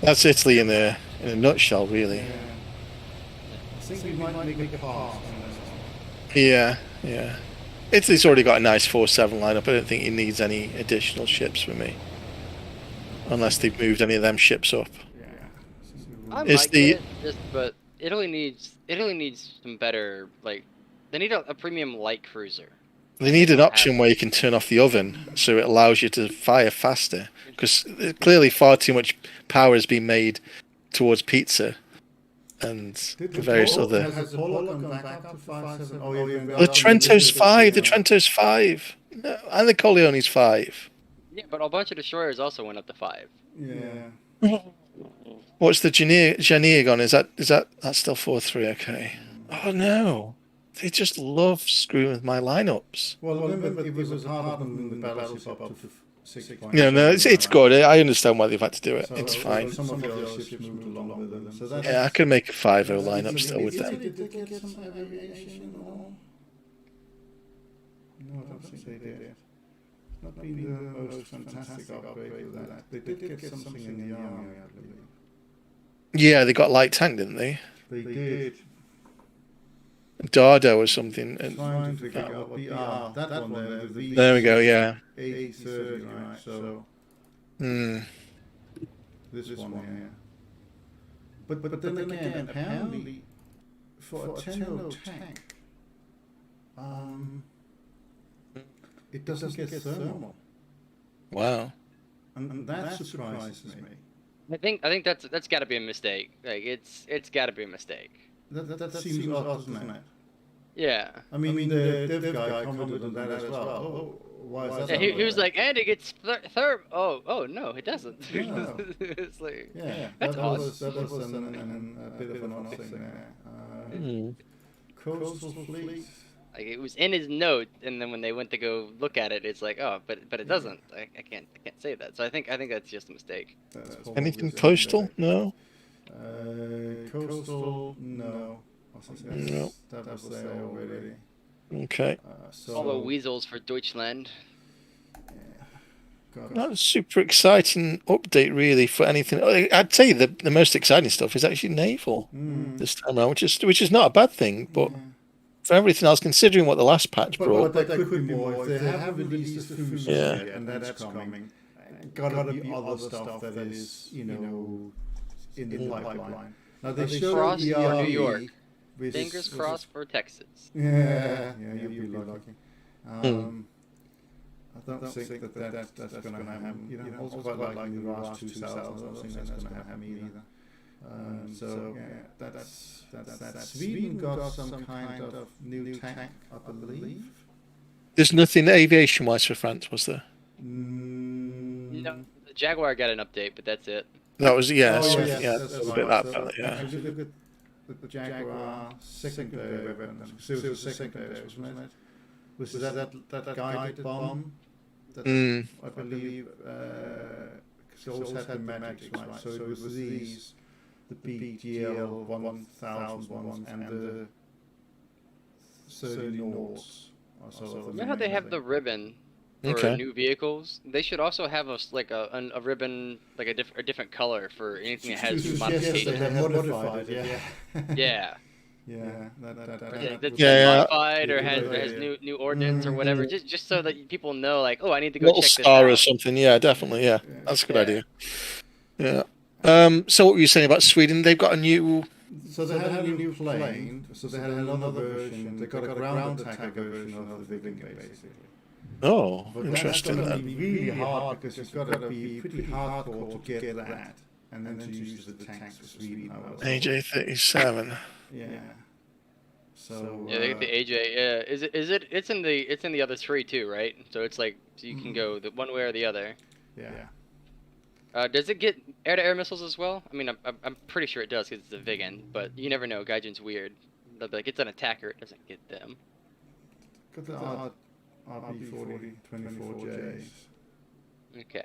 That's Italy in a nutshell, really. Yeah. I think we might make a pass on this. Yeah, yeah. Italy's already got a nice 4-7 lineup. I don't think he needs any additional ships for me, unless they've moved any of them ships up. Yeah. I Is might the- get it, but Italy needs some better, like, they need a premium light cruiser. They need an option where you can turn off the oven, so it allows you to fire faster. Because clearly, far too much power has been made towards pizza and various other. Has the Polo come back up to 5-7? Oh, yeah, The Trento's 5. The Trento's 5. No, and the Corleone's 5. Yeah, but a bunch of destroyers also went up to 5. Yeah. What's the Janier gone? Is that that's still 4-3? Okay. Oh no. They just love screwing with my lineups. Well, remember, it was hard to move the battleship up to 6 points. Yeah, no, it's good. I understand why they've had to do it. So, It's fine. Some of the other ships moved along with them. So that's, Yeah, I could make a 5-0 lineup still with them. Did they get some aviation or? No, I don't think they did. Not been the most fantastic upgrade with that. They did get something in the army, I believe. Yeah, they got light tank, didn't they? They did. Dardo or something. Trying to figure out what that one there. The There we go. Yeah. A30, right? So Hmm. this one here. But then again, apparently for a 10-0 tank, it doesn't get thermal, Wow. and that surprises me. I think that's got to be a mistake. Like it's got to be a mistake. That seems odd, doesn't it? Yeah. I mean, the dev guy commented on that as well. Oh, why is that? Yeah, he was like, and it gets third. Oh no, it doesn't. No. It's like, yeah, that's that odd. was a bit of an odd thing there. Mm. Coastal fleet. Like it was in his note, and then when they went to go look at it, it's like, oh, but it doesn't. I can't say that. So I think that's just a mistake. That's Anything probably coastal? secondary. No. Coastal, no. I think No. that was there already. Okay. So, Although weasels for Deutschland. God, Not a super exciting update, really, for anything. I'd say the most exciting stuff is actually naval this time around, which is not a bad thing. But for everything else, considering what the last patch but brought, there could be more. If they haven't released the Fuse Yeah. yet, and that's coming, gotta be other stuff that is, in the pipeline. Now they showed Cross the for New RE, York. which Fingers is- crossed for Texas. Yeah, you'll be lucky. I don't think that's going to happen. I also quite like the RAS 2000. I don't think that's going to happen either. So yeah, that's that. Sweden got some kind of new tank, I believe. there's nothing aviation-wise for France, was there? No, the Jaguar got an update, but that's it. That was Oh, yeah, yes, yeah, that's a little right. bit that, So, fella, yeah. if you look at the Jaguar secondary weapon, so it was the secondary, wasn't it? Was that guided bomb? That I believe those had the magics, right? So it was these, the BGL 1000 ones and the 30 Nords. You know how they have the ribbon for Okay. new vehicles? They should also have a ribbon, like a different color for anything that has new Yes, they modifications. have modified it, yeah. Yeah. Yeah, That's Yeah. modified or Yeah, has good has idea. new ordnance or whatever, just so that people know, like, oh, I need to go Little check this star or out. something. Yeah, definitely. Yeah, that's a good Yeah. idea. Yeah. So what were you saying about Sweden? They've got a new. So they had a new plane, so they had another version, they got a ground attack version of the Viking, basically. Oh, But interesting. that's going to Then. be really hard because you've got to be pretty hardcore to get that, and then to use the tanks for Sweden. AJ-37. Yeah. So Yeah, they get the AJ. Yeah, it's in the other three too, right? So it's like you can go the one way or the other. yeah. Does it get air-to-air missiles as well? I mean, I'm pretty sure it does because it's a Vigan, but you never know. Gaijin's weird. They'll be like, it's an attacker. It doesn't get them. Got the RP40 24Js. Okay.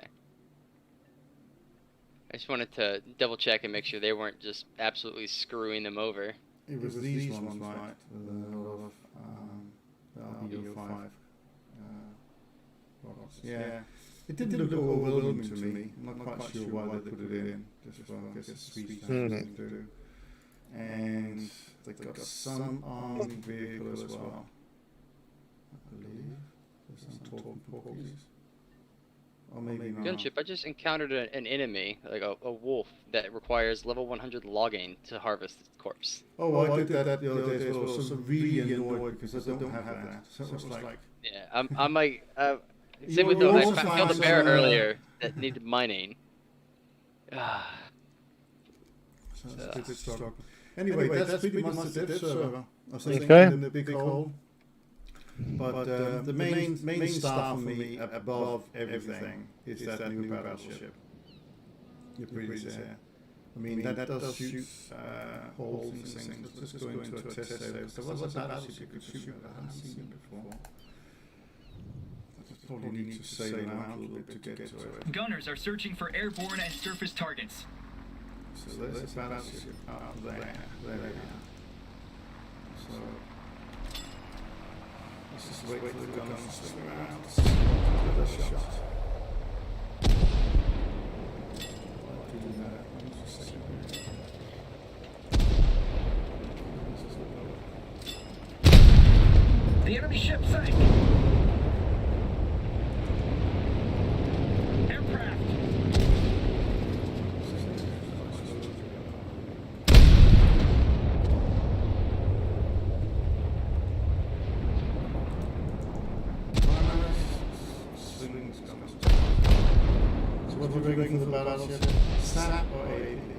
I just wanted to double check and make sure they weren't just absolutely screwing them over. It was these ones, right? A lot of the RB05 rockets. Yeah. It didn't look overwhelming to me. I'm not quite sure why they put it in. Just for, I guess, it's Swedish thing to do. And they got some armed vehicle as well. I believe. There's some talking porkies. Or maybe not. Gunship, I just encountered an enemy, like a wolf, that requires level 100 logging to harvest its corpse. Oh, I did that the other day as well. So really annoyed because I don't have that. So it was like... Yeah, I'm like, You same with were the, I also killed a fine, bear so, earlier that needed mining. So it's a bit struggle. Anyway, that's pretty much the dev server. I was thinking Okay. in the big hole. But the main star for me above everything is that new battleship. You're pretty there. I mean, that does shoot holes and things. Let's just go into a test area. So what's a battleship you could shoot? I haven't seen it before. I probably need to sail around a little bit to get to it. Gunners are searching for airborne and surface targets. So there's a battleship out there. There we are. So let's just wait for the gunners to swing around. Get a shot. While doing that, I'm just a second here. This is the lower. The enemy ship sank. Aircraft. So what we're doing for the battleship? SAP or AAP?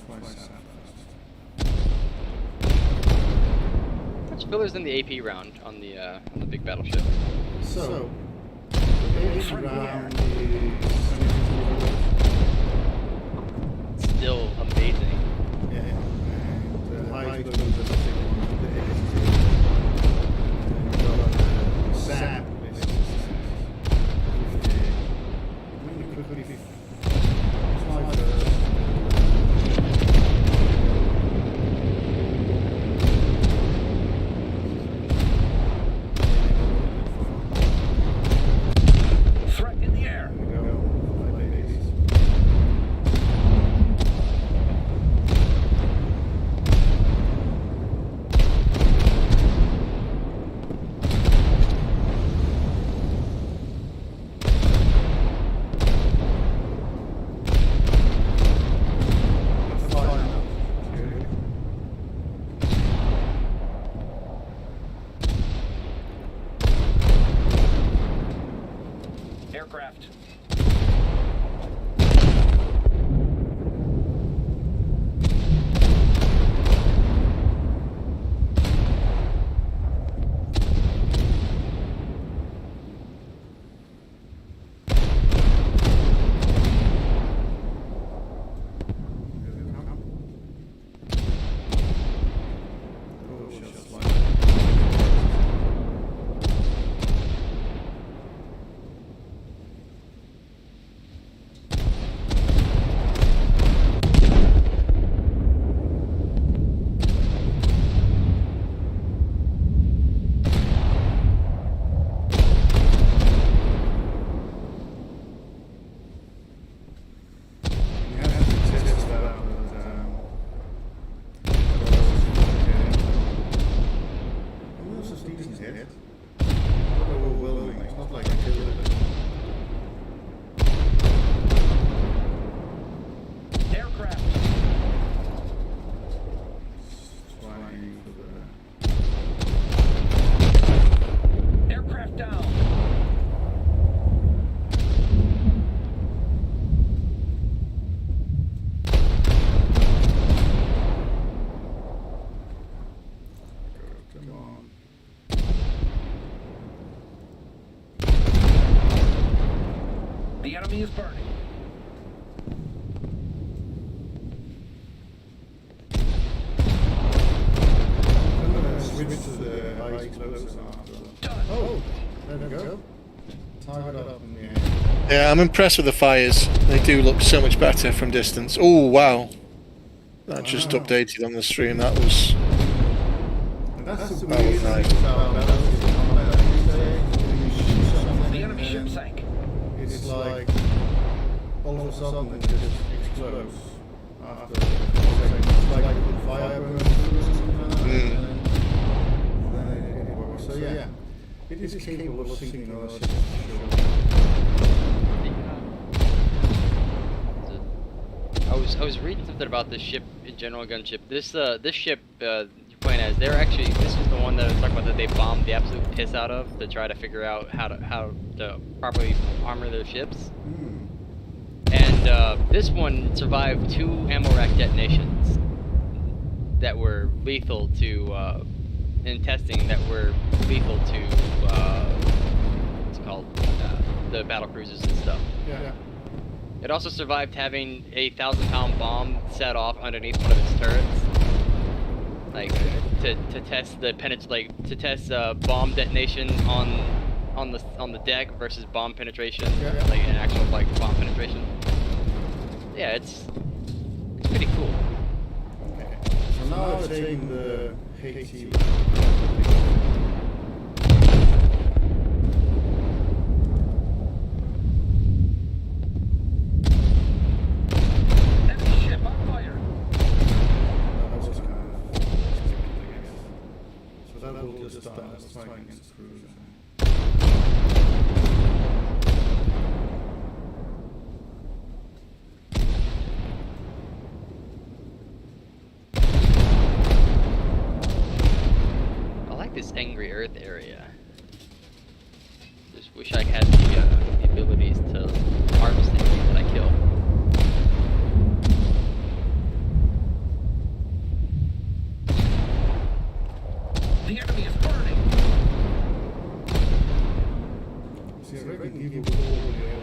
Try SAP first. Which fillers in the AP round on the big battleship? So, the AAP round is Still amazing. yeah, and the high explosives are the AAP. SAP is really quickly fly first. Threat in the air. There we go. Fly ladies. Fly now. Okay. Aircraft. Here they come. Oh, shots flying. You have to test that out with this is a decent hit. Not overwhelming. It's not like I killed it. Aircraft. Trying for the Aircraft down. come on. The enemy is burning. I'm gonna switch to the high explosives after. Oh, there we go. Target up in the air. Yeah, I'm impressed with the fires. They do look so much better from distance. Oh wow, that just updated on the stream. That was And that's the That was weird nice. thing about battles in combat these days. When you shoot something The enemy ship and sank. it's like all of a sudden it just explodes after it's like the fire burns through and then it works. So yeah, it is capable of sinking other ships. I was reading something about this ship, General Gunship. This ship you're playing as, they're actually, this is the one that I was talking about that they bombed the absolute piss out of to try to figure out how to properly armor their ships. And this one survived 2 ammo rack detonations that were lethal to in testing that were lethal to what's it called, the battle cruisers and stuff. Yeah. It also survived having a 1,000-pound bomb set off underneath one of its turrets, like to test the to test bomb detonation on the deck versus bomb penetration, like an actual like bomb penetration. Yeah, it's pretty cool. Okay. So now we're taking the HT. Enemy ship on fire. That was kind of expected, I guess. So that will just start as a strike against the cruiser. I like this Angry Earth area. Just wish I had the abilities to harvest anything that I kill. The enemy is burning. See, I reckon he will go over the air.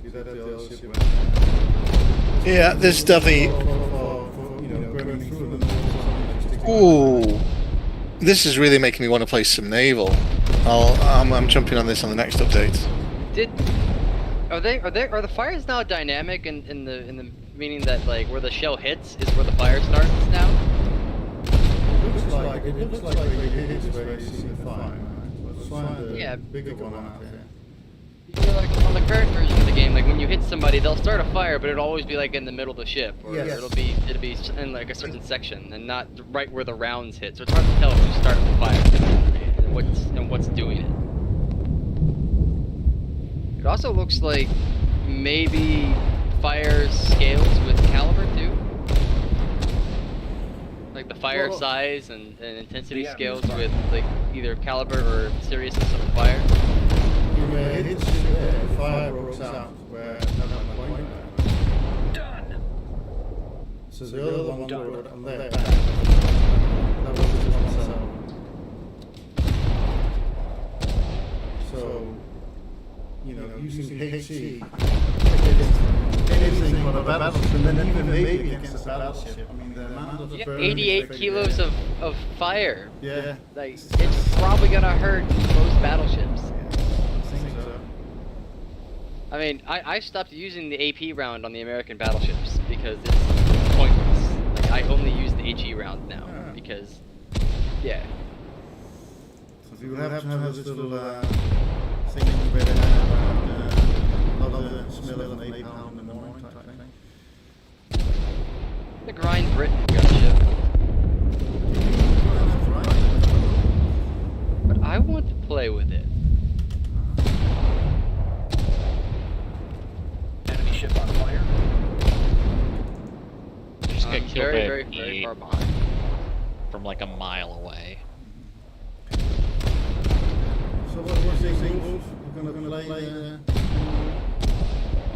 See that the other ship went. yeah. There's definitely. For, you know, burning through them. Ooh, this is really making me want to play some naval. I'm jumping on this on the next update. Are the fires now dynamic in the meaning that like where the shell hits is where the fire starts now? It looks like where you hit is where you see the fire. Let's find the Yeah. bigger one out there. Yeah, like on the current version of the game, like when you hit somebody, they'll start a fire, but it'll always be like in the middle of the ship, or Yes. it'll be in like a certain section, and not right where the rounds hit. So it's hard to tell who's starting the fire and what's doing it. It also looks like maybe fire scales with caliber too, like the fire Well, size and intensity yeah, scales it's fine. with like either caliber or seriousness of the fire. You hit the ship there, the fire broke out where another point. Done. So the other one were on their back. That was just one cell. So, you know, using HC against anything but a battleship, and then even maybe against a battleship. I mean, the amount of Yeah, burning 88 effect kilos there. of fire. Yeah. Like, it's probably gonna hurt most battleships. I think so. I mean, I stopped using the AP round on the American battleships because it's pointless. Like, I only use the HE round now Yeah. because, yeah. So you have to have this little thing where they have love the smell of an napalm in the morning type thing. The Grind Britain gunship. That's right. But I want to play with it. Enemy ship on fire. Just I'm get killed very, by very, a very bee far behind. from like a mile away. So what was this thing? We're gonna play the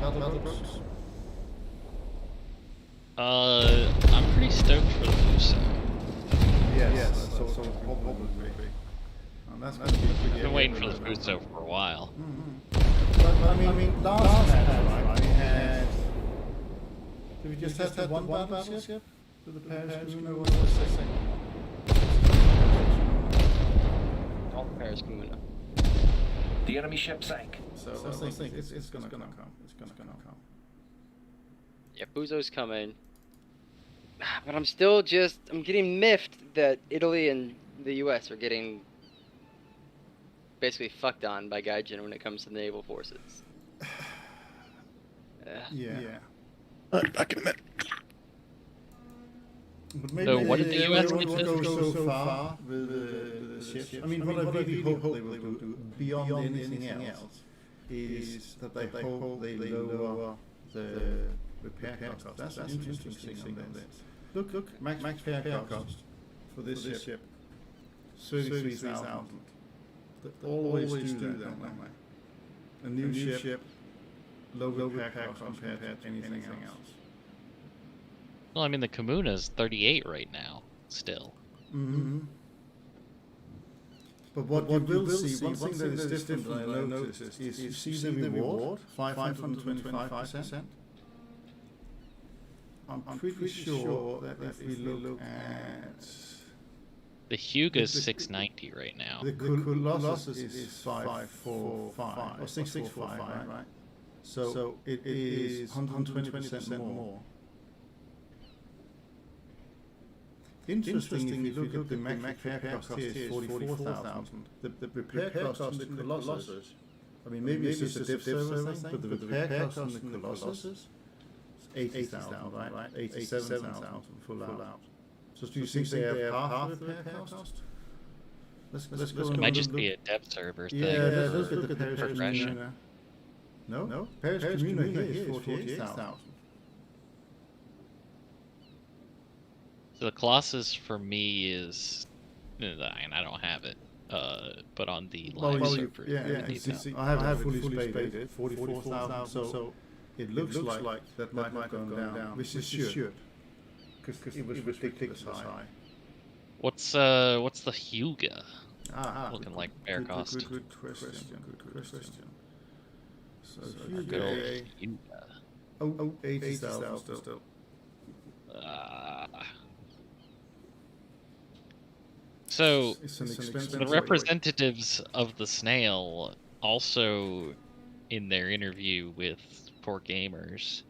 battle books. I'm pretty stoked for the Fuso. Yes, so probably. And that's gonna be pretty. I've been waiting for the Fuso for a while. But I mean, last match, right? We had. Did we just have one battleship? With the Paris Schooner, what was the second? Paris Comuna. The enemy ship sank. So I think it's gonna come. It's gonna come. Yeah, Buzo's coming. But I'm still I'm getting miffed that Italy and the US are getting basically fucked on by Gaijin when it comes to the naval forces. Yeah. Back in a minute. But So what did the US won't do? go so far with the ships. I mean, what I really hope they will do, beyond anything else, is that they hope they lower the repair cost. That's an interesting thing on this. Look, max repair cost for this ship, 33,000. They always do that, don't they? A new ship, low repair cost compared to anything else. Well, I mean, the Kamuna's 38 right now, still. Mm-hmm. But what you will see, one thing that is different that I noticed is you see the reward, 525%. I'm pretty sure that if we look at The Hyuga's 690 right now. the Colossus is 545 or 645, right? So it is 120% more. Interesting, if you look at the max repair cost here is 44,000. The repair cost on the Colossus, I mean, maybe it's just a diff server thing, but the repair cost on the Colossus is 80,000, right? 87,000 full out. So do you think they have half the repair cost? Let's go. It might just be a dev server thing. Yeah, let's look at the Paris progression. Comuna. No, Paris Comuna here is 48,000. So the Colossus for me is, I don't have it, but on the live server, I have it fully spaded, 44,000. So it looks like that might have gone down, which it should, because it was ridiculous high. What's the Hyuga? Looking like bear Good cost. Good question. So Good old Hyuga, Hyuga. 80,000 still. So It's an expensive the representatives of the Snail also, in their interview with Poor Gamers,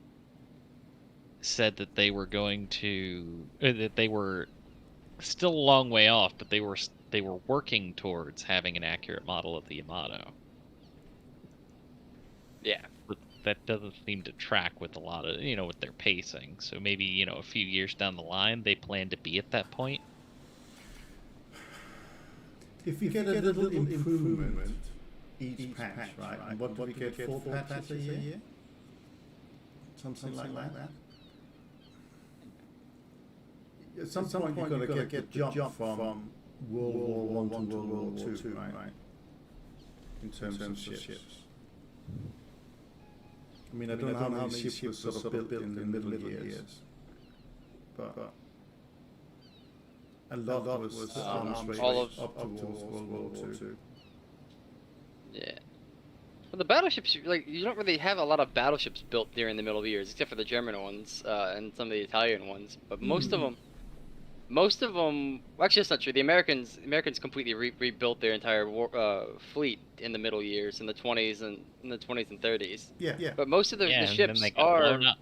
said that they were going to that they were still a long way off, but they were working towards having an accurate model of the Yamato. Yeah. But that doesn't seem to track with a lot of, with their pacing. So maybe, a few years down the line, they plan to be at that point. If we get a little improvement each patch, right? And what do we get, 4 patches a year? Something like that. At some point you've got to get the jump from World War I to World War II, right? In terms of ships. I mean, I don't know how many ships were sort of built in the middle years, but a lot was arms race up towards World War II. Yeah. Well, the battleships, you don't really have a lot of battleships built during the middle years, except for the German ones and some of the Italian ones. But most of them, well, actually that's not true. The Americans completely rebuilt their entire fleet in the middle years, in the 20s and 30s. Yeah. But most of the And ships then they got blown up.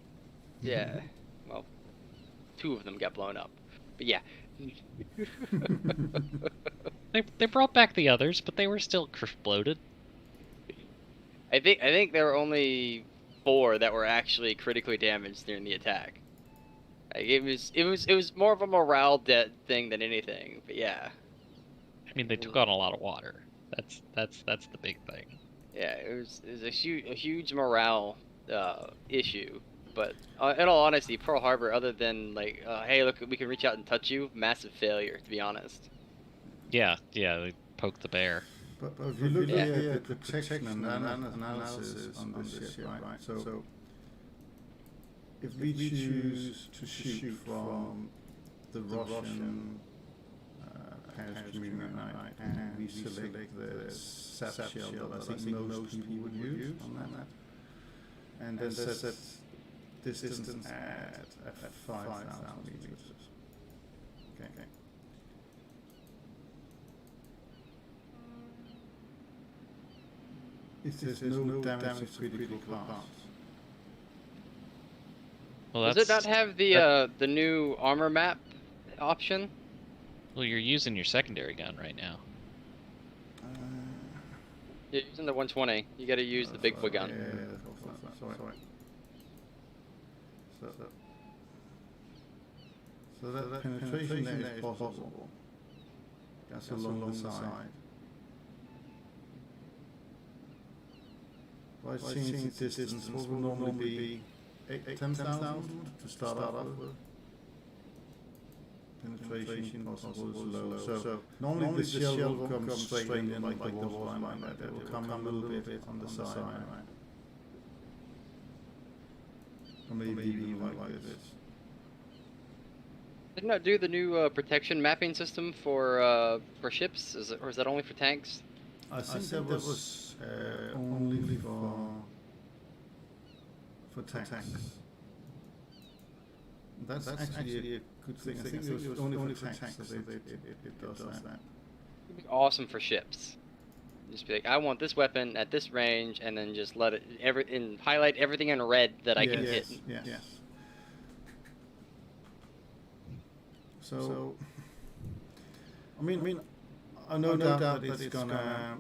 Yeah. Well, 2 of them got blown up. But yeah. They brought back the others, but they were still exploded. I think there were only 4 that were actually critically damaged during the attack. Like, it was more of a morale thing than anything. But yeah. I mean, they took on a lot of water. That's the big thing. Yeah, it was a huge morale issue. But in all honesty, Pearl Harbor, other than hey, look, we can reach out and touch you, massive failure, to be honest. Yeah, they poked the bear. But if you look at the protection and analysis on this ship, right? So if we choose to shoot from the Russian Paris Comuna, right, and we select the SAP shell that I think most people would use on that, and then set distance at 5,000 meters. Okay. It says no damage to critical parts. Well, Does it not have the new armor map option? Well, you're using your secondary gun right now. You're using the 120. You got to use the big boy gun. Yeah, sorry. So that penetration there is possible. That's along the side. By changing the distance, what will normally be 10,000 to start off with? Penetration possible is low. So normally the shell will come straight in like the waterline like that. It will come a little bit on the side. Or maybe even like this. Didn't it do the new protection mapping system for ships? Or is that only for tanks? I think that was only for tanks. That's actually a good thing. I think it was only for tanks that it does that. It'd be awesome for ships. Just be like, I want this weapon at this range, and then just let it and highlight everything in red that I can hit. Yes. So, I mean, I know that it's gonna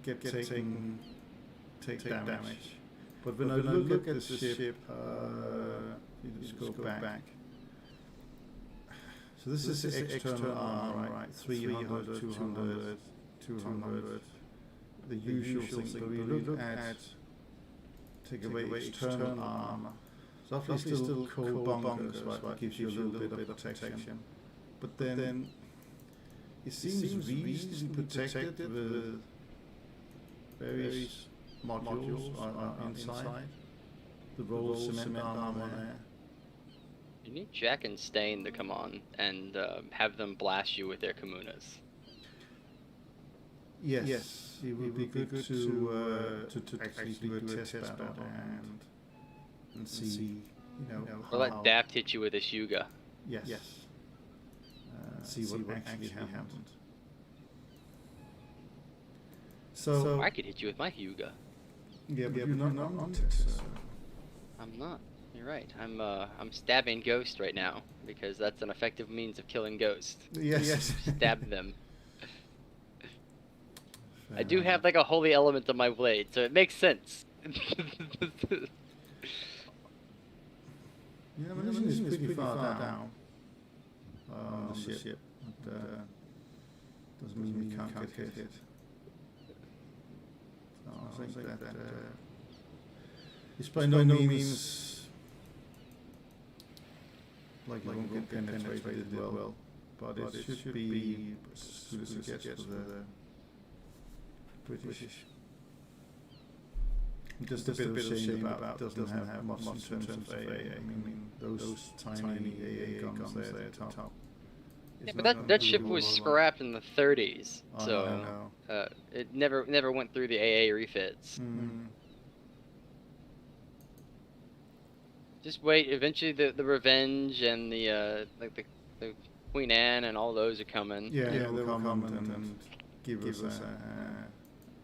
take damage, but when I look at the ship, you just go back. So this is the external armor, right? 300, 200, 200. The usual thing. But we look at take away external armor. It's obviously still cold bunkers, right? That gives you a little bit of protection. But then it seems reasonably protected with various modules inside. The roll cement armor there. You need Jack and Stain to come on and have them blast you with their Kamunas. Yes, it would be good to actually do a test battle and see, you know, Or let Daft hit you with his Hyuga. Yes. See what actually happened. So I could hit you with my Hyuga. yeah, but you're not on Texas. I'm not. You're right. I'm stabbing Ghost right now because that's an effective means of killing Ghost. Yes. Stab them. I do have like a holy element on my blade, so it makes sense. Yeah, my mission is pretty far down on the ship. But, doesn't mean we can't get hit. So I think that it's by no means like you won't get penetrated well, but it should be as good as it gets for the British. Just a bit of a shame about it doesn't have much in terms of AA. I mean, those tiny AA guns there at the top. Yeah, but that ship was scrapped in the 30s, so it never went through the AA refits. Just wait. Eventually, the Revenge and the the Queen Anne and all those are coming. Yeah, they will come and give us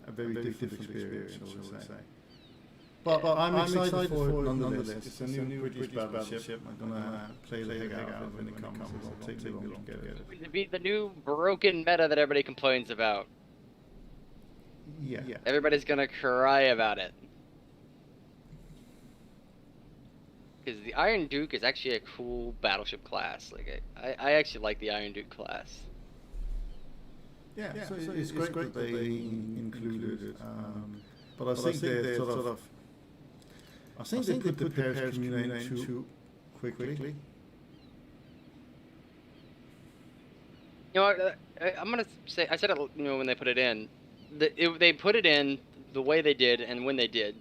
a very different experience, I would say. But I'm excited for it nonetheless. It's a new British battleship. I'm gonna play the heck out of it when it comes. It'll take me long to get it. To be the new broken meta that everybody complains about. Yeah. Everybody's gonna cry about it. Because the Iron Duke is actually a cool battleship class. Like I actually like the Iron Duke class. Yeah, so it's great that they included it. But I think they sort of. I think they put the Paris Commune too quickly. You know what? I'm gonna say I said it. You know, when they put it in, they put it in the way they did and when they did,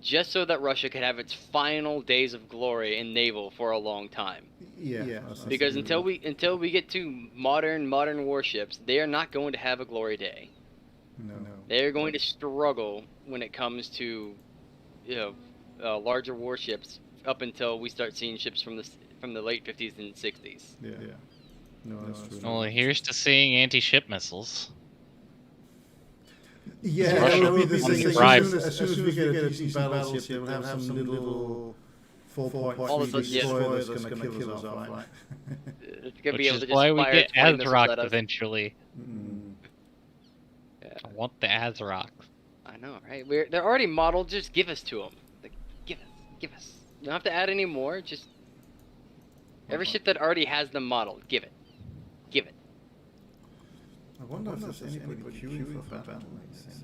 just so that Russia could have its final days of glory in naval for a long time. Yeah. Because until we get to modern warships, they are not going to have a glory day. No. They're going to struggle when it comes to, larger warships up until we start seeing ships from the late 50s and 60s. Yeah. No, that's true. Well, here's to seeing anti-ship missiles. Yeah, Russia that will be the on thing. the As drive. soon as we get a decent battleship, they will have some little 4.3 destroyer that's going to kill us off, right? It's gonna Which be able is to just why we fire get 20 missiles at Azeroth us. eventually. Yeah, I want the Azeroth. I know, right? They're already modeled. Just give us to them. Like, give us. You don't have to add any more. Just every ship that already has them modeled, give it. I wonder if there's anybody queuing for battle like these things.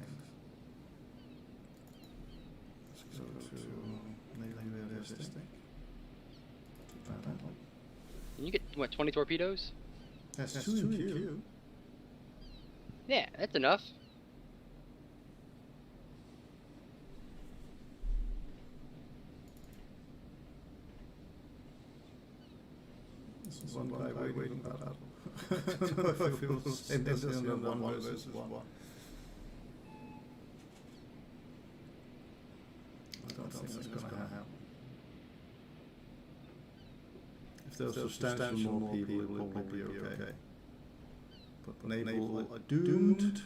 Let's go to Navy Realistic. Can you get what 20 torpedoes? That's 2 in queue. Yeah, that's enough. This is one guy waiting for battle. I don't know if it was in this one versus one. I don't think that's going to happen. If there's substantial more people, it'll probably be okay. But Naval are doomed.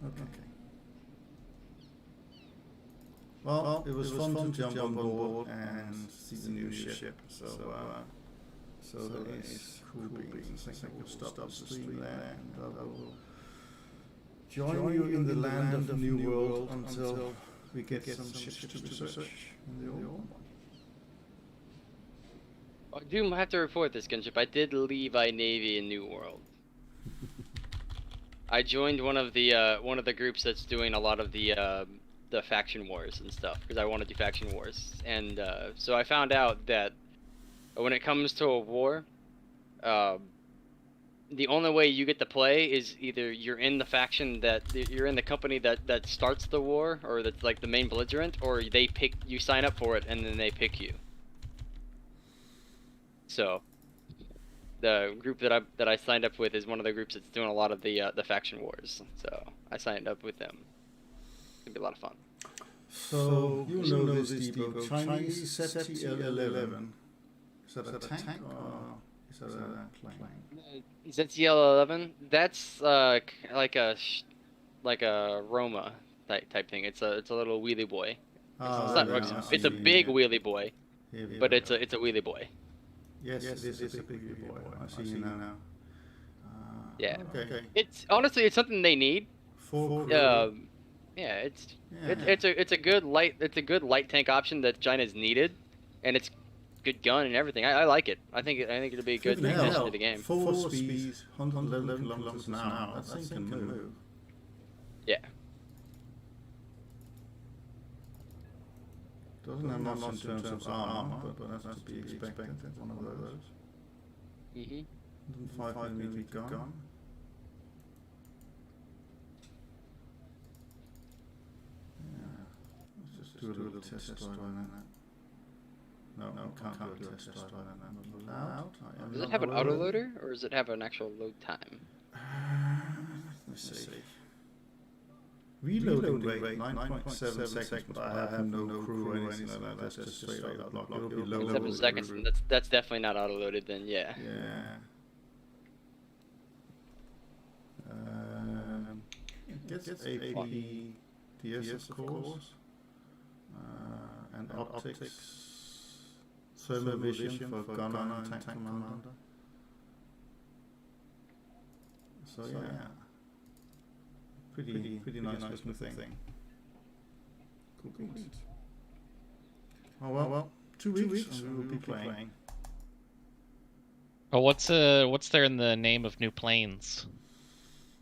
Okay. Well, it was fun to jump on board and see the new ship. So there is cool beans. I think we'll stop the stream there, and I will join you in the land of New World until we get some ships to research in the old one. I do have to report this, Gunship. I did leave iNavy in New World. I joined one of the groups that's doing a lot of the faction wars and stuff, because I want to do faction wars. And so I found out that when it comes to a war, the only way you get to play is either you're in the faction you're in the company that starts the war, or that's like the main belligerent, or you sign up for it and then they pick you. So the group that I signed up with is one of the groups that's doing a lot of the faction wars. So I signed up with them. It's gonna be a lot of fun. So you know this depot, Chinese ZTL-11. Is that a tank or is that a plane? ZTL-11. That's like a Roma type thing. It's a little wheelie boy. It's a big wheelie boy, but it's a wheelie boy. Yes, it is a big wheelie boy. I see you now. Yeah. Okay. It's honestly it's something they need. Yeah, it's a good light tank option that China's needed, and it's good gun and everything. I like it. I think it'll be a good addition to the game. 4 speed, 111 kilometers an hour. That thing can move. Yeah. Doesn't have much in terms of armor, but that's to be expected. One of those. 105mm gun. Let's just do a little test drive on that. No, can't do a test drive on that. Not allowed. Does it have an autoloader, or does it have an actual load time? Let me see. Reloading rate 9.7 seconds, but I have no crew or anything like that. That's just straight out the block. It'll be low. 7 seconds. And that's definitely not autoloaded. Then yeah. Yeah. It gets APDS, of course, and optics, thermal vision for gunner and tank commander. So yeah, pretty nice looking thing. Cool beans. Oh well, 2 weeks and we will be playing. Oh, what's there in the name of New Plains?